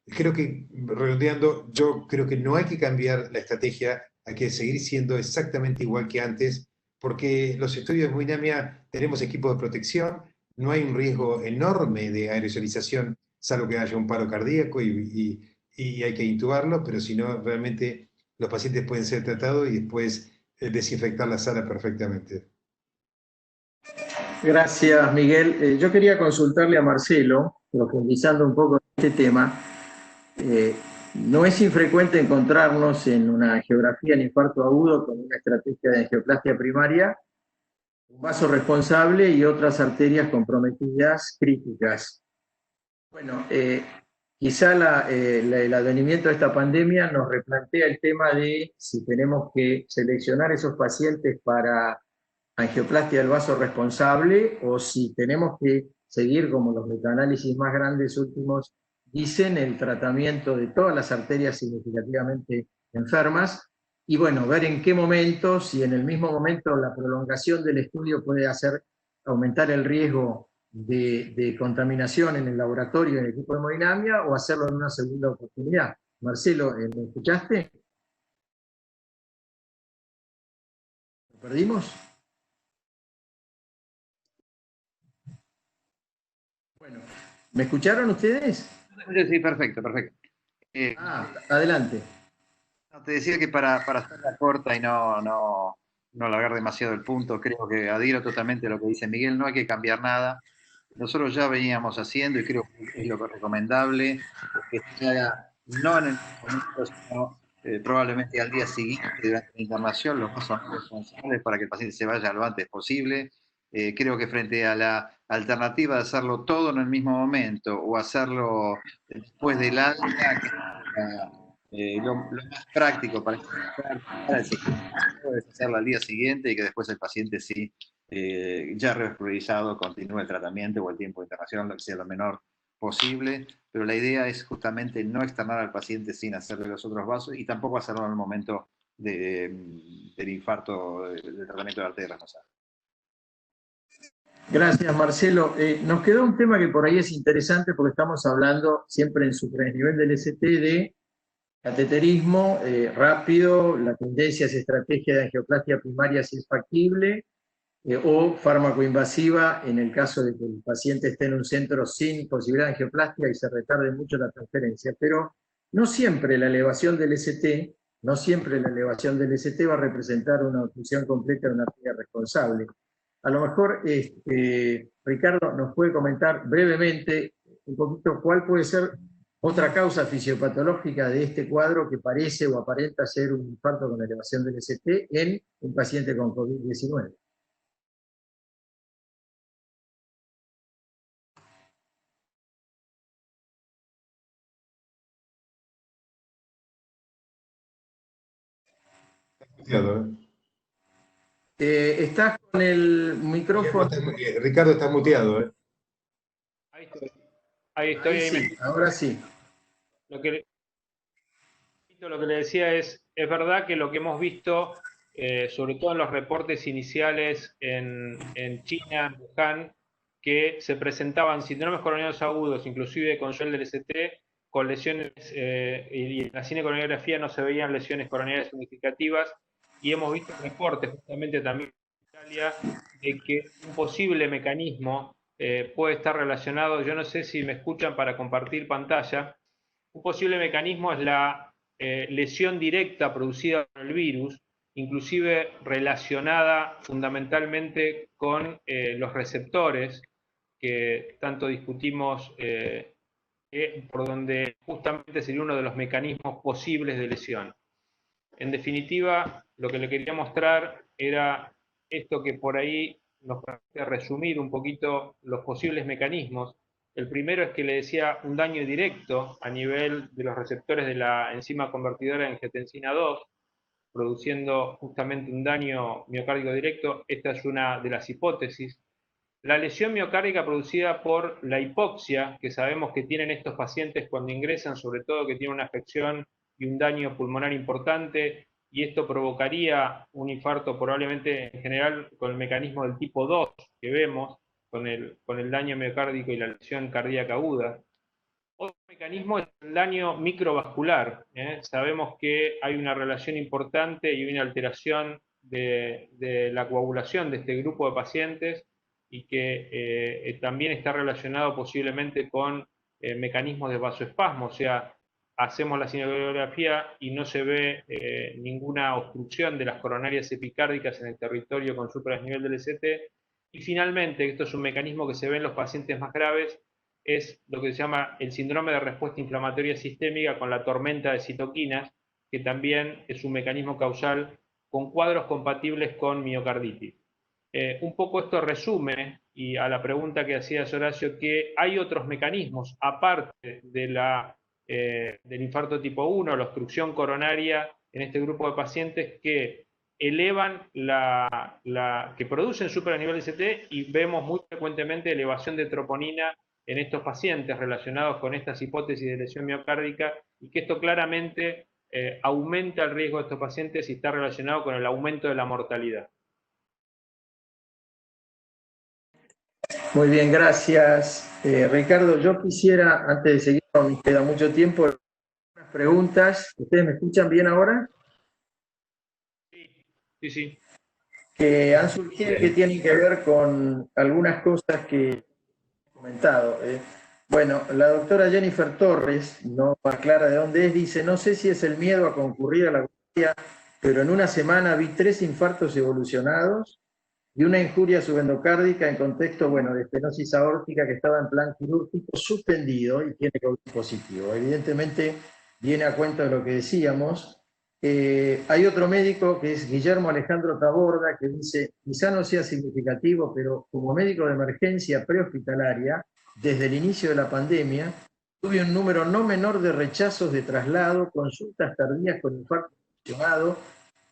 S2: Creo que, redondeando, yo creo que no hay que cambiar la estrategia, hay que seguir siendo exactamente igual que antes, porque los estudios de hemodinamia tenemos equipos de protección, no hay un riesgo enorme de aerosolización, salvo que haya un paro cardíaco y hay que intubarlo, pero si no, realmente los pacientes pueden ser tratados y después desinfectar la sala perfectamente.
S1: Gracias, Miguel. Yo quería consultarle a Marcelo, profundizando un poco en este tema. No es infrecuente encontrarnos en una geografía en infarto agudo con una estrategia de angioplastia primaria, un vaso responsable y otras arterias comprometidas críticas. Bueno, quizá el advenimiento de esta pandemia nos replantea el tema de si tenemos que seleccionar esos pacientes para angioplastia del vaso responsable o si tenemos que seguir, como los metaanálisis más grandes últimos dicen, el tratamiento de todas las arterias significativamente enfermas y bueno, ver en qué momento, si en el mismo momento la prolongación del estudio puede hacer aumentar el riesgo de contaminación en el laboratorio, en el equipo de hemodinamia, o hacerlo en una segunda oportunidad. Marcelo, ¿me escuchaste? ¿Lo perdimos? Bueno, ¿me escucharon ustedes?
S5: Sí, perfecto, perfecto.
S1: Adelante.
S5: Te decía que para hacerla corta y no alargar demasiado el punto, creo que adhiero totalmente a lo que dice Miguel, no hay que cambiar nada. Nosotros ya veníamos haciendo, y creo que es lo que es recomendable, que se haga no en el momento, sino probablemente al día siguiente durante la internación, los más responsables para que el paciente se vaya lo antes posible. Creo que frente a la alternativa de hacerlo todo en el mismo momento o hacerlo después del alta, lo más práctico para es hacerlo al día siguiente y que después el paciente sí, ya repriorizado, continúe el tratamiento o el tiempo de internación, lo que sea lo menor posible, pero la idea es justamente no externar al paciente sin hacerle los otros vasos y tampoco hacerlo en el momento del infarto, del tratamiento de arteria responsable.
S1: Gracias, Marcelo. Nos quedó un tema que por ahí es interesante porque estamos hablando siempre en su nivel del ST de cateterismo rápido, la tendencia es estrategia de angioplastia primaria si es factible, o fármaco invasiva en el caso de que el paciente esté en un centro sin posibilidad de angioplastia y se retarde mucho la transferencia. Pero no siempre la elevación del ST, va a representar una oclusión completa de una arteria responsable. A lo mejor Ricardo nos puede comentar brevemente un poquito cuál puede ser otra causa fisiopatológica de este cuadro que parece o aparenta ser un infarto con elevación del ST en un paciente con COVID-19. Estás con el micrófono.
S2: Ricardo está muteado.
S3: Ahí estoy.
S1: Ahí sí, ahora sí.
S3: Lo que le decía es verdad que lo que hemos visto, sobre todo en los reportes iniciales en China, en Wuhan, que se presentaban síndromes coronarios agudos, inclusive con swell del ST, con lesiones, y en la cinecoronariografía no se veían lesiones coronarias significativas, y hemos visto reportes justamente también en Italia de que un posible mecanismo puede estar relacionado, yo no sé si me escuchan para compartir pantalla, un posible mecanismo es la lesión directa producida por el virus, inclusive relacionada fundamentalmente con los receptores que tanto discutimos, por donde justamente sería uno de los mecanismos posibles de lesión. En definitiva, lo que le quería mostrar era esto que por ahí nos permite resumir un poquito los posibles mecanismos. El primero es que le decía un daño directo a nivel de los receptores de la enzima convertidora de angiotensina 2, produciendo justamente un daño miocárdico directo. Esta es una de las hipótesis. La lesión miocárdica producida por la hipoxia, que sabemos que tienen estos pacientes cuando ingresan, sobre todo que tienen una afección y un daño pulmonar importante, y esto provocaría un infarto probablemente en general con el mecanismo del tipo 2 que vemos, con el daño miocárdico y la lesión cardíaca aguda. Otro mecanismo es el daño microvascular. Sabemos que hay una relación importante y una alteración de la coagulación de este grupo de pacientes y que también está relacionado posiblemente con mecanismos de vasoespasmo, o sea, hacemos la cinecoronariografía y no se ve ninguna obstrucción de las coronarias epicárdicas en el territorio con supradesnivel del ST. Y finalmente, esto es un mecanismo que se ve en los pacientes más graves, es lo que se llama el síndrome de respuesta inflamatoria sistémica con la tormenta de citoquinas, que también es un mecanismo causal con cuadros compatibles con miocarditis. Un poco esto resume, y a la pregunta que hacías, Horacio, que hay otros mecanismos, aparte de del infarto tipo 1, la obstrucción coronaria en este grupo de pacientes, que elevan que producen superanivel ST, y vemos muy frecuentemente elevación de troponina en estos pacientes relacionados con estas hipótesis de lesión miocárdica, y que esto claramente aumenta el riesgo de estos pacientes y está relacionado con el aumento de la mortalidad.
S1: Muy bien, gracias. Ricardo, yo quisiera, antes de seguir, no me queda mucho tiempo, unas preguntas. ¿Ustedes me escuchan bien ahora?
S3: Sí.
S1: Que han surgido que tienen que ver con algunas cosas que he comentado. Bueno, la doctora Jennifer Torres, no aclara de dónde es, dice, no sé si es el miedo a concurrir a la guardia, pero en una semana vi 3 infartos evolucionados y una injuria subendocárdica en contexto, bueno, de estenosis aórtica que estaba en plan quirúrgico suspendido y tiene COVID positivo. Evidentemente viene a cuento de lo que decíamos. Hay otro médico que es Guillermo Alejandro Taborda que dice, quizá no sea significativo, pero como médico de emergencia prehospitalaria, desde el inicio de la pandemia, tuve un número no menor de rechazos de traslado, consultas tardías con infarto funcionado.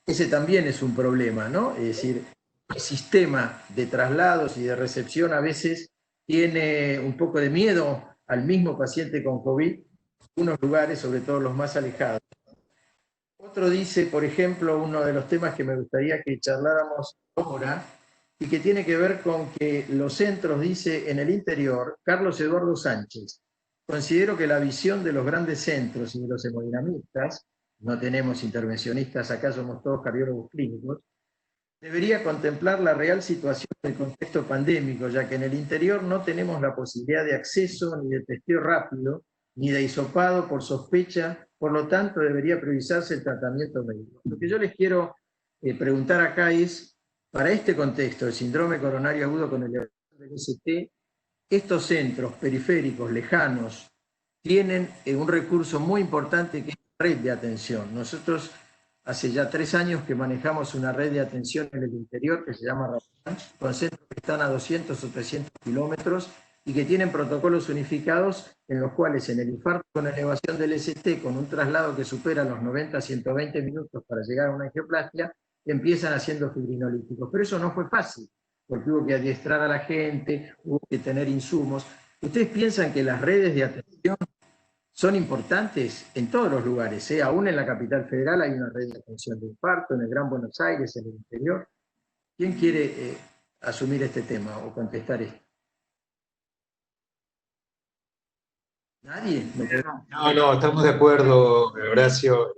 S1: Ese también es un problema, ¿no? Es decir, el sistema de traslados y de recepción a veces tiene un poco de miedo al mismo paciente con COVID en algunos lugares, sobre todo los más alejados. Otro dice, por ejemplo, uno de los temas que me gustaría que charláramos ahora, y que tiene que ver con que los centros, dice en el interior, Carlos Eduardo Sánchez, considero que la visión de los grandes centros y de los hemodinamistas, no tenemos intervencionistas, acá somos todos cardiólogos clínicos, debería contemplar la real situación del contexto pandémico, ya que en el interior no tenemos la posibilidad de acceso ni de testeo rápido, ni de hisopado por sospecha, por lo tanto debería priorizarse el tratamiento médico. Lo que yo les quiero preguntar acá es, para este contexto, el síndrome coronario agudo con elevación del ST, estos centros periféricos, lejanos, tienen un recurso muy importante que es la red de atención. Nosotros hace ya 3 años que manejamos una red de atención en el interior que se llama RAPAN, con centros que están a 200 o 300 kilómetros y que tienen protocolos unificados en los cuales en el infarto con elevación del ST, con un traslado que supera los 90 a 120 minutos para llegar a una angioplastia, empiezan haciendo fibrinolíticos. Pero eso no fue fácil, porque hubo que adiestrar a la gente, hubo que tener insumos. ¿Ustedes piensan que las redes de atención son importantes en todos los lugares? Aún en la capital federal hay una red de atención de infarto, en el Gran Buenos Aires, en el interior. ¿Quién quiere asumir este tema o contestar esto? ¿Nadie?
S2: No, estamos de acuerdo, Horacio.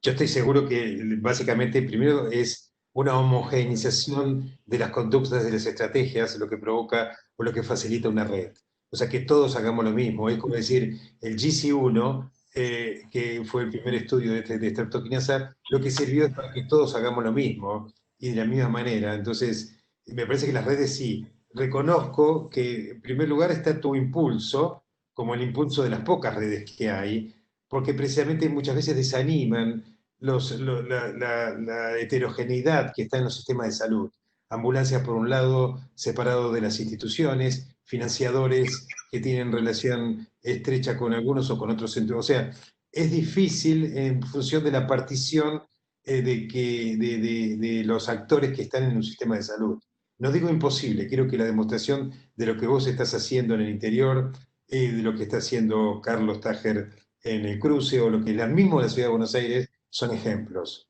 S2: Yo estoy seguro que básicamente primero es una homogeneización de las conductas, de las estrategias, lo que provoca o lo que facilita una red. O sea, que todos hagamos lo mismo. Es como decir, el GC1, que fue el primer estudio de streptokinasa, lo que sirvió es para que todos hagamos lo mismo y de la misma manera. Entonces, me parece que las redes sí. Reconozco que en primer lugar está tu impulso, como el impulso de las pocas redes que hay, porque precisamente muchas veces desaniman la heterogeneidad que está en los sistemas de salud. Ambulancias, por un lado, separado de las instituciones, financiadores que tienen relación estrecha con algunos o con otros centros. O sea, es difícil en función de la partición de los actores que están en un sistema de salud. No digo imposible, creo que la demostración de lo que vos estás haciendo en el interior, de lo que está haciendo Carlos Tájer en el cruce, o lo que es mismo la Ciudad de Buenos Aires, son ejemplos.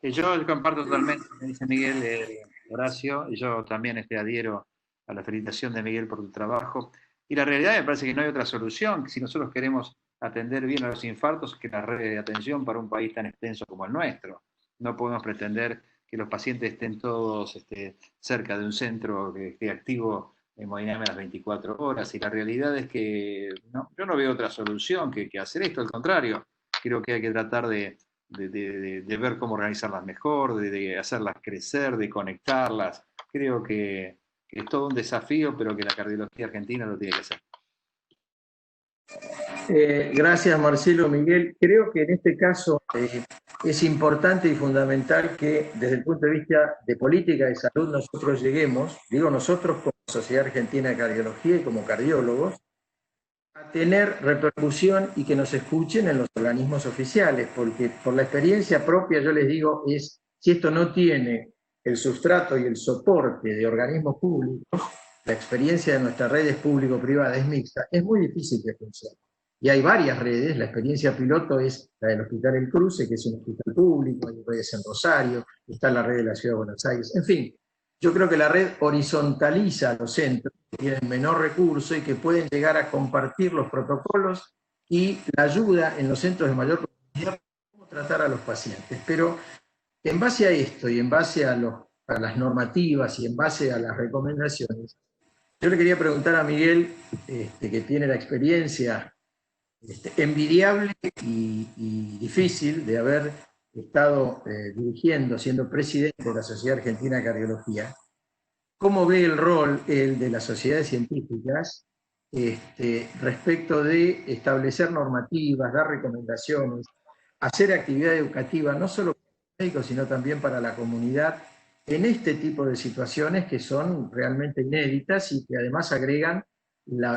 S5: Yo comparto totalmente lo que dice Miguel, Horacio, y yo también adhiero a la felicitación de Miguel por tu trabajo. Y la realidad me parece que no hay otra solución, si nosotros queremos atender bien a los infartos, que la red de atención para un país tan extenso como el nuestro. No podemos pretender que los pacientes estén todos cerca de un centro que esté activo hemodinámica las 24 horas, y la realidad es que yo no veo otra solución que hacer esto, al contrario, creo que hay que tratar de ver cómo organizarlas mejor, de hacerlas crecer, de conectarlas. Creo que es todo un desafío, pero que la cardiología argentina lo tiene que hacer.
S1: Gracias, Marcelo. Miguel, creo que en este caso es importante y fundamental que desde el punto de vista de política de salud nosotros lleguemos, digo nosotros como Sociedad Argentina de Cardiología y como cardiólogos, a tener repercusión y que nos escuchen en los organismos oficiales, porque por la experiencia propia yo les digo, si esto no tiene el sustrato y el soporte de organismos públicos, la experiencia de nuestras redes público-privadas es mixta, es muy difícil que funcione. Y hay varias redes, la experiencia piloto es la del Hospital El Cruce, que es un hospital público, hay redes en Rosario, está la red de la Ciudad de Buenos Aires, en fin. Yo creo que la red horizontaliza a los centros que tienen menor recurso y que pueden llegar a compartir los protocolos y la ayuda en los centros de mayor complejidad para cómo tratar a los pacientes. Pero en base a esto y en base a las normativas y en base a las recomendaciones, yo le quería preguntar a Miguel, que tiene la experiencia envidiable y difícil de haber estado dirigiendo, siendo presidente de la Sociedad Argentina de Cardiología, ¿cómo ve el rol de las sociedades científicas respecto de establecer normativas, dar recomendaciones, hacer actividad educativa, no solo para los médicos, sino también para la comunidad, en este tipo de situaciones que son realmente inéditas y que además agregan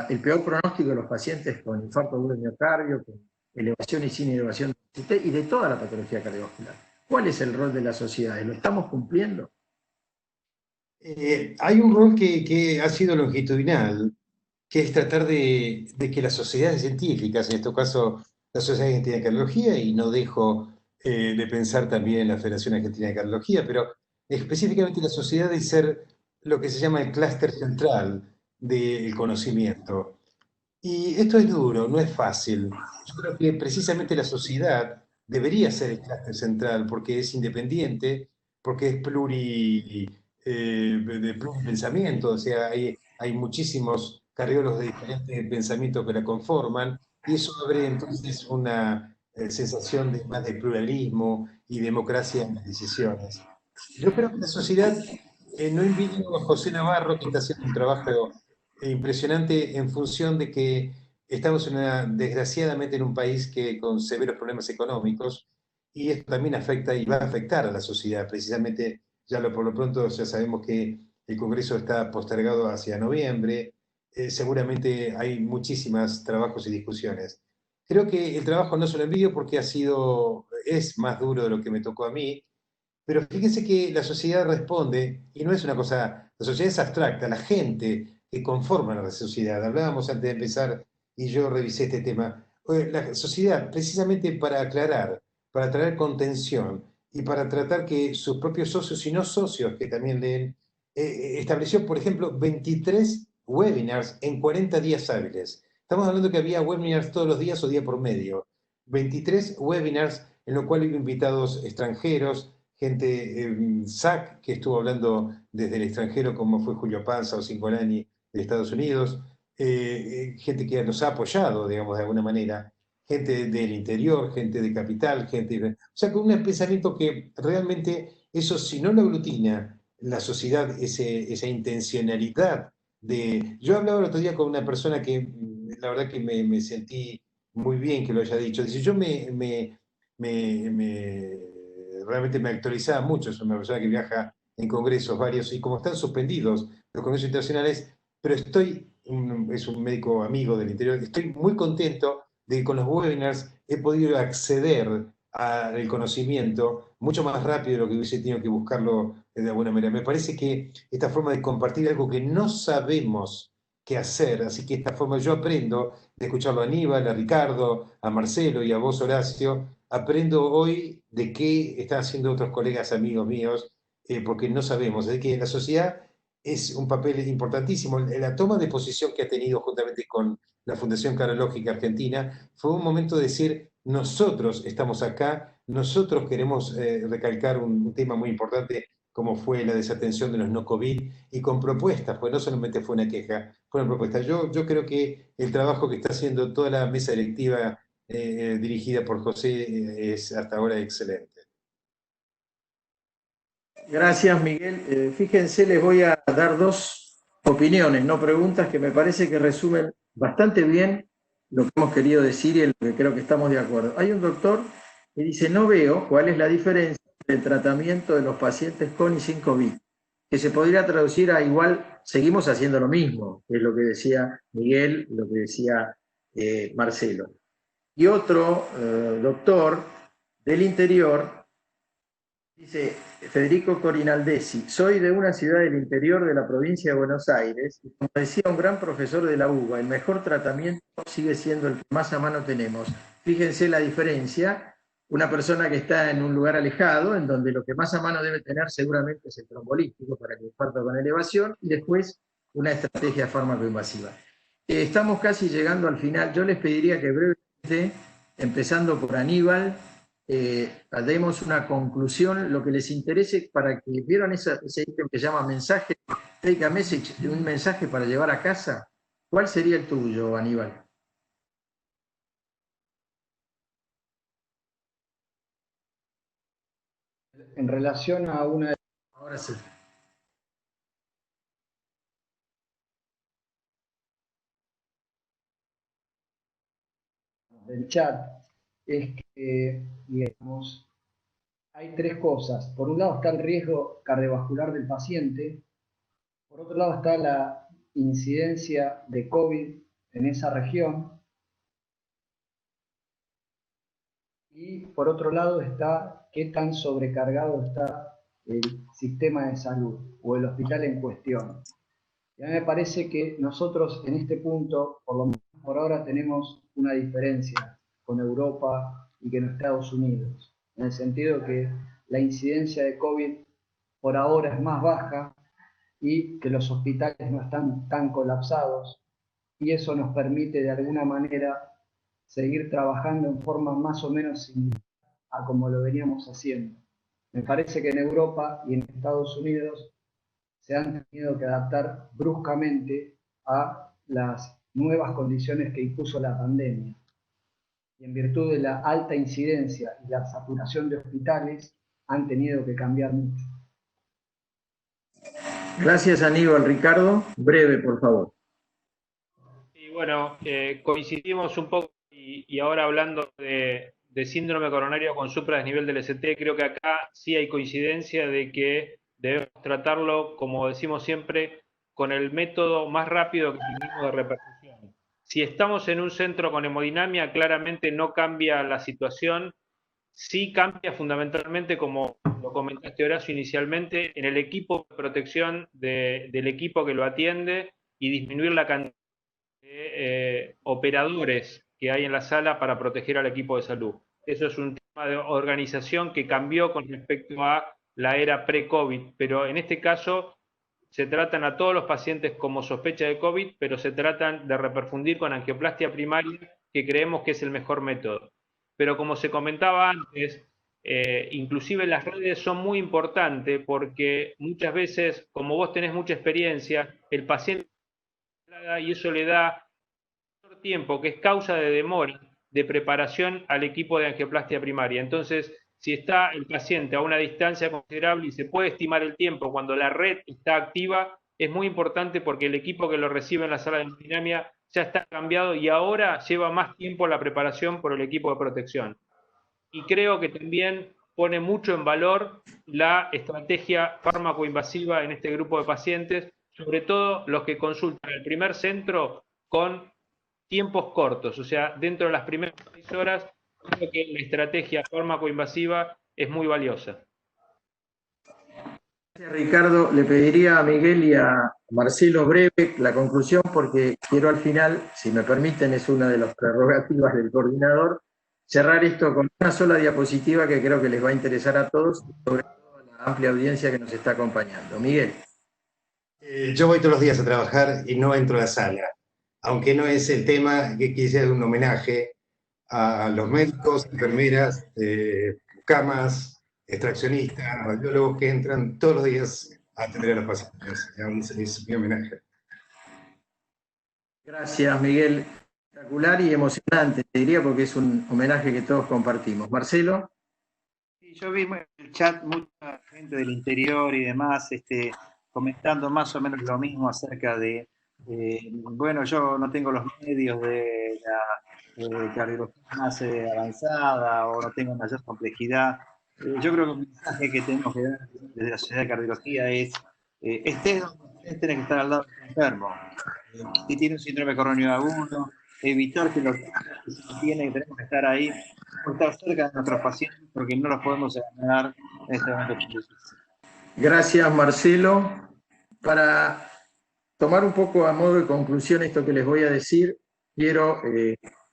S1: el peor pronóstico de los pacientes con infarto agudo de miocardio, con elevación y sin elevación de CT y de toda la patología cardiovascular? ¿Cuál es el rol de las sociedades? ¿Lo estamos cumpliendo?
S2: Hay un rol que ha sido longitudinal, que es tratar de que las sociedades científicas, en este caso la Sociedad Argentina de Cardiología, y no dejo de pensar también en la Federación Argentina de Cardiología, pero específicamente la sociedad de ser lo que se llama el clúster central del conocimiento. Y esto es duro, no es fácil. Yo creo que precisamente la sociedad debería ser el clúster central porque es independiente, porque es de pluripensamiento, o sea, hay muchísimos cardiólogos de diferentes pensamientos que la conforman, y eso abre entonces una sensación más de pluralismo y democracia en las decisiones. Yo creo que la sociedad, no envidio a José Navarro, que está haciendo un trabajo impresionante en función de que estamos desgraciadamente en un país que con severos problemas económicos y esto también afecta y va a afectar a la sociedad. Precisamente, por lo pronto ya sabemos que el Congreso está postergado hacia noviembre. Seguramente hay muchísimos trabajos y discusiones. Creo que el trabajo no se lo envidio porque es más duro de lo que me tocó a mí, pero fíjense que la sociedad responde, y no es una cosa, la sociedad es abstracta, la gente que conforma la sociedad. Hablábamos antes de empezar y yo revisé este tema. La sociedad, precisamente para aclarar, para traer contención y para tratar que sus propios socios y no socios que también leen, estableció, por ejemplo, 23 webinars en 40 días hábiles. Estamos hablando que había webinars todos los días o día por medio. 23 webinars en los cuales hubo invitados extranjeros, gente, SAC, que estuvo hablando desde el extranjero, como fue Julio Panza o Cingolani de Estados Unidos, gente que nos ha apoyado, digamos, de alguna manera, gente del interior, gente de capital, o sea, con un pensamiento que realmente eso, si no lo aglutina la sociedad, esa intencionalidad de... Yo hablaba el otro día con una persona que la verdad que me sentí muy bien que lo haya dicho. Dice, yo realmente me actualizaba mucho, es una persona que viaja en congresos varios y como están suspendidos los congresos internacionales, pero es un médico amigo del interior, estoy muy contento de que con los webinars he podido acceder al conocimiento mucho más rápido de lo que hubiese tenido que buscarlo de alguna manera. Me parece que esta forma de compartir algo que no sabemos qué hacer, así que esta forma yo aprendo de escucharlo a Aníbal, a Ricardo, a Marcelo y a vos, Horacio, aprendo hoy de qué están haciendo otros colegas, amigos míos, porque no sabemos. Es que la sociedad es un papel importantísimo. La toma de posición que ha tenido juntamente con la Fundación Carológica Argentina fue un momento de decir, nosotros estamos acá, nosotros queremos recalcar un tema muy importante como fue la desatención de los no COVID, y con propuestas, pues no solamente fue una queja, fue una propuesta. Yo creo que el trabajo que está haciendo toda la mesa directiva dirigida por José es hasta ahora excelente.
S1: Gracias, Miguel. Fíjense, les voy a dar dos opiniones, no preguntas, que me parece que resumen bastante bien lo que hemos querido decir y en lo que creo que estamos de acuerdo. Hay un doctor que dice, no veo cuál es la diferencia entre el tratamiento de los pacientes con y sin COVID, que se podría traducir a igual, seguimos haciendo lo mismo, que es lo que decía Miguel, lo que decía Marcelo. Y otro doctor del interior dice, Federico Corinaldesi, soy de una ciudad del interior de la provincia de Buenos Aires, y como decía un gran profesor de la UBA, el mejor tratamiento sigue siendo el que más a mano tenemos. Fíjense la diferencia, una persona que está en un lugar alejado, en donde lo que más a mano debe tener seguramente es el trombolítico para el infarto con elevación, y después una estrategia fármaco-invasiva. Estamos casi llegando al final. Yo les pediría que brevemente, empezando por Aníbal, demos una conclusión, lo que les interese, para que vieron ese ítem que se llama mensaje, take a message, un mensaje para llevar a casa. ¿Cuál sería el tuyo, Aníbal?
S4: En relación a una...
S1: Ahora sí.
S4: del chat, es que, digamos, hay tres cosas. Por un lado está el riesgo cardiovascular del paciente, por otro lado está la incidencia de COVID en esa región, y por otro lado está qué tan sobrecargado está el sistema de salud o el hospital en cuestión. Y a mí me parece que nosotros en este punto, por lo menos por ahora, tenemos una diferencia con Europa y con Estados Unidos, en el sentido que la incidencia de COVID por ahora es más baja y que los hospitales no están tan colapsados, y eso nos permite de alguna manera seguir trabajando en forma más o menos similar a como lo veníamos haciendo. Me parece que en Europa y en Estados Unidos se han tenido que adaptar bruscamente a las nuevas condiciones que impuso la pandemia. Y en virtud de la alta incidencia y la saturación de hospitales, han tenido que cambiar mucho.
S1: Gracias, Aníbal. Ricardo, breve, por favor.
S3: Y bueno, coincidimos un poco y ahora hablando de síndrome coronario con supradesnivel del ST, creo que acá sí hay coincidencia de que debemos tratarlo, como decimos siempre, con el método más rápido que tenemos de repercusión. Si estamos en un centro con hemodinamia, claramente no cambia la situación, sí cambia fundamentalmente, como lo comentaste, Horacio, inicialmente, en el equipo de protección del equipo que lo atiende y disminuir la cantidad de operadores que hay en la sala para proteger al equipo de salud. Eso es un tema de organización que cambió con respecto a la era pre-COVID, pero en este caso se tratan a todos los pacientes como sospecha de COVID, pero se tratan de reperfundir con angioplastia primaria, que creemos que es el mejor método. Pero como se comentaba antes, inclusive las redes son muy importantes porque muchas veces, como vos tenés mucha experiencia, el paciente y eso le da tiempo, que es causa de demora de preparación al equipo de angioplastia primaria. Entonces, si está el paciente a una distancia considerable y se puede estimar el tiempo cuando la red está activa, es muy importante porque el equipo que lo recibe en la sala de hemodinamia ya está cambiado y ahora lleva más tiempo la preparación por el equipo de protección. Y creo que también pone mucho en valor la estrategia fármaco-invasiva en este grupo de pacientes, sobre todo los que consultan el primer centro con tiempos cortos, o sea, dentro de las primeras 6 horas, creo que la estrategia fármaco-invasiva es muy valiosa.
S1: Gracias, Ricardo. Le pediría a Miguel y a Marcelo breve la conclusión, porque quiero al final, si me permiten, es una de las prerrogativas del coordinador, cerrar esto con una sola diapositiva que creo que les va a interesar a todos, sobre todo a la amplia audiencia que nos está acompañando. Miguel.
S2: Yo voy todos los días a trabajar y no entro a la sala, aunque no es el tema que quise dar un homenaje a los médicos, enfermeras, camas, extraccionistas, radiólogos que entran todos los días a atender a los pacientes. Es mi homenaje.
S1: Gracias, Miguel. Espectacular y emocionante, te diría, porque es un homenaje que todos compartimos. Marcelo.
S5: Sí, yo vi en el chat mucha gente del interior y demás comentando más o menos lo mismo acerca de, bueno, yo no tengo los medios de la cardiología más avanzada o no tengo mayor complejidad. Yo creo que el mensaje que tenemos que dar desde la Sociedad de Cardiología es, estés donde estés, tenés que estar al lado del enfermo. Si tiene un síndrome coronio agudo, evitar que lo tenga, si lo tiene, tenemos que estar ahí, estar cerca de nuestros pacientes porque no los podemos ganar en este momento.
S1: Gracias, Marcelo. Para tomar un poco a modo de conclusión esto que les voy a decir, quiero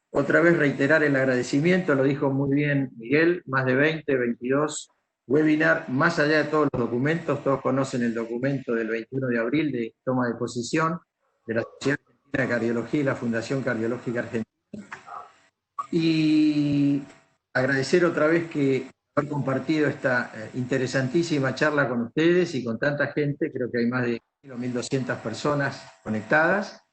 S1: otra vez reiterar el agradecimiento, lo dijo muy bien Miguel, más de 20, 22 webinar, más allá de todos los documentos, todos conocen el documento del 21 de abril de toma de posición de la Sociedad Argentina de Cardiología y la Fundación Cardiológica Argentina. Y agradecer otra vez que haber compartido esta interesantísima charla con ustedes y con tanta gente, creo que hay más de 1.200 personas conectadas.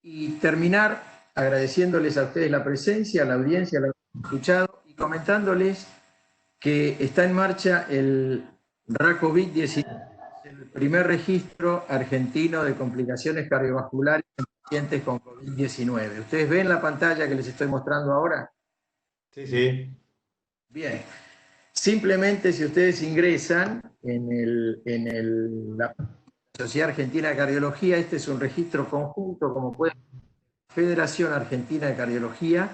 S1: Y terminar agradeciéndoles a ustedes la presencia, a la audiencia, la que han escuchado, y comentándoles que está en marcha el RACOVID-19, el primer registro argentino de complicaciones cardiovasculares en pacientes con COVID-19. ¿Ustedes ven la pantalla que les estoy mostrando ahora?
S2: Sí, sí.
S1: Bien. Simplemente, si ustedes ingresan en la Sociedad Argentina de Cardiología, este es un registro conjunto, como pueden ver, Federación Argentina de Cardiología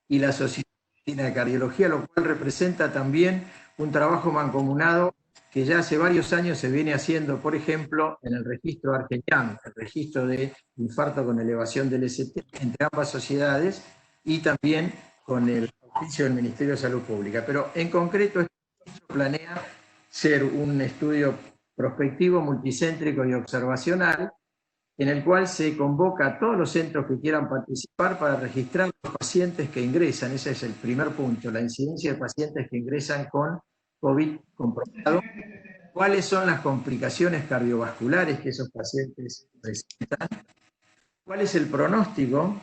S1: y la Sociedad Argentina de Cardiología, lo cual representa también un trabajo mancomunado que ya hace varios años se viene haciendo, por ejemplo, en el registro Argentino, el registro de infarto con elevación del ST, entre ambas sociedades, y también con el oficio del Ministerio de Salud Pública. Pero en concreto, este registro planea ser un estudio prospectivo, multicéntrico y observacional, en el cual se convoca a todos los centros que quieran participar para registrar los pacientes que ingresan. Ese es el primer punto, la incidencia de pacientes que ingresan con COVID comprobado. ¿Cuáles son las complicaciones cardiovasculares que esos pacientes presentan? ¿Cuál es el pronóstico?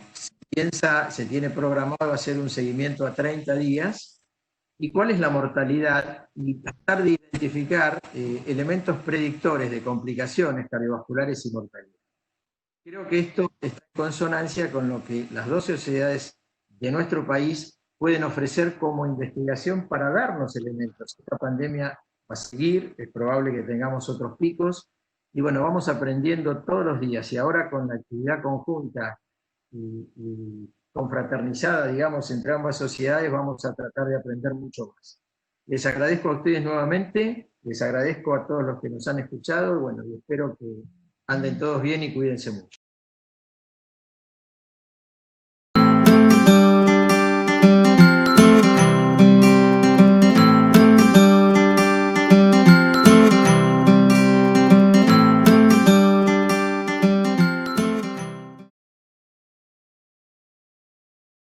S1: Se tiene programado hacer un seguimiento a 30 días y cuál es la mortalidad, y tratar de identificar elementos predictores de complicaciones cardiovasculares y mortalidad. Creo que esto está en consonancia con lo que las dos sociedades de nuestro país pueden ofrecer como investigación para darnos elementos. Esta pandemia va a seguir, es probable que tengamos otros picos, y bueno, vamos aprendiendo todos los días, y ahora con la actividad conjunta y confraternizada, digamos, entre ambas sociedades, vamos a tratar de aprender mucho más. Les agradezco a ustedes nuevamente, les agradezco a todos los que nos han escuchado, bueno, y espero que anden todos bien y cuídense mucho.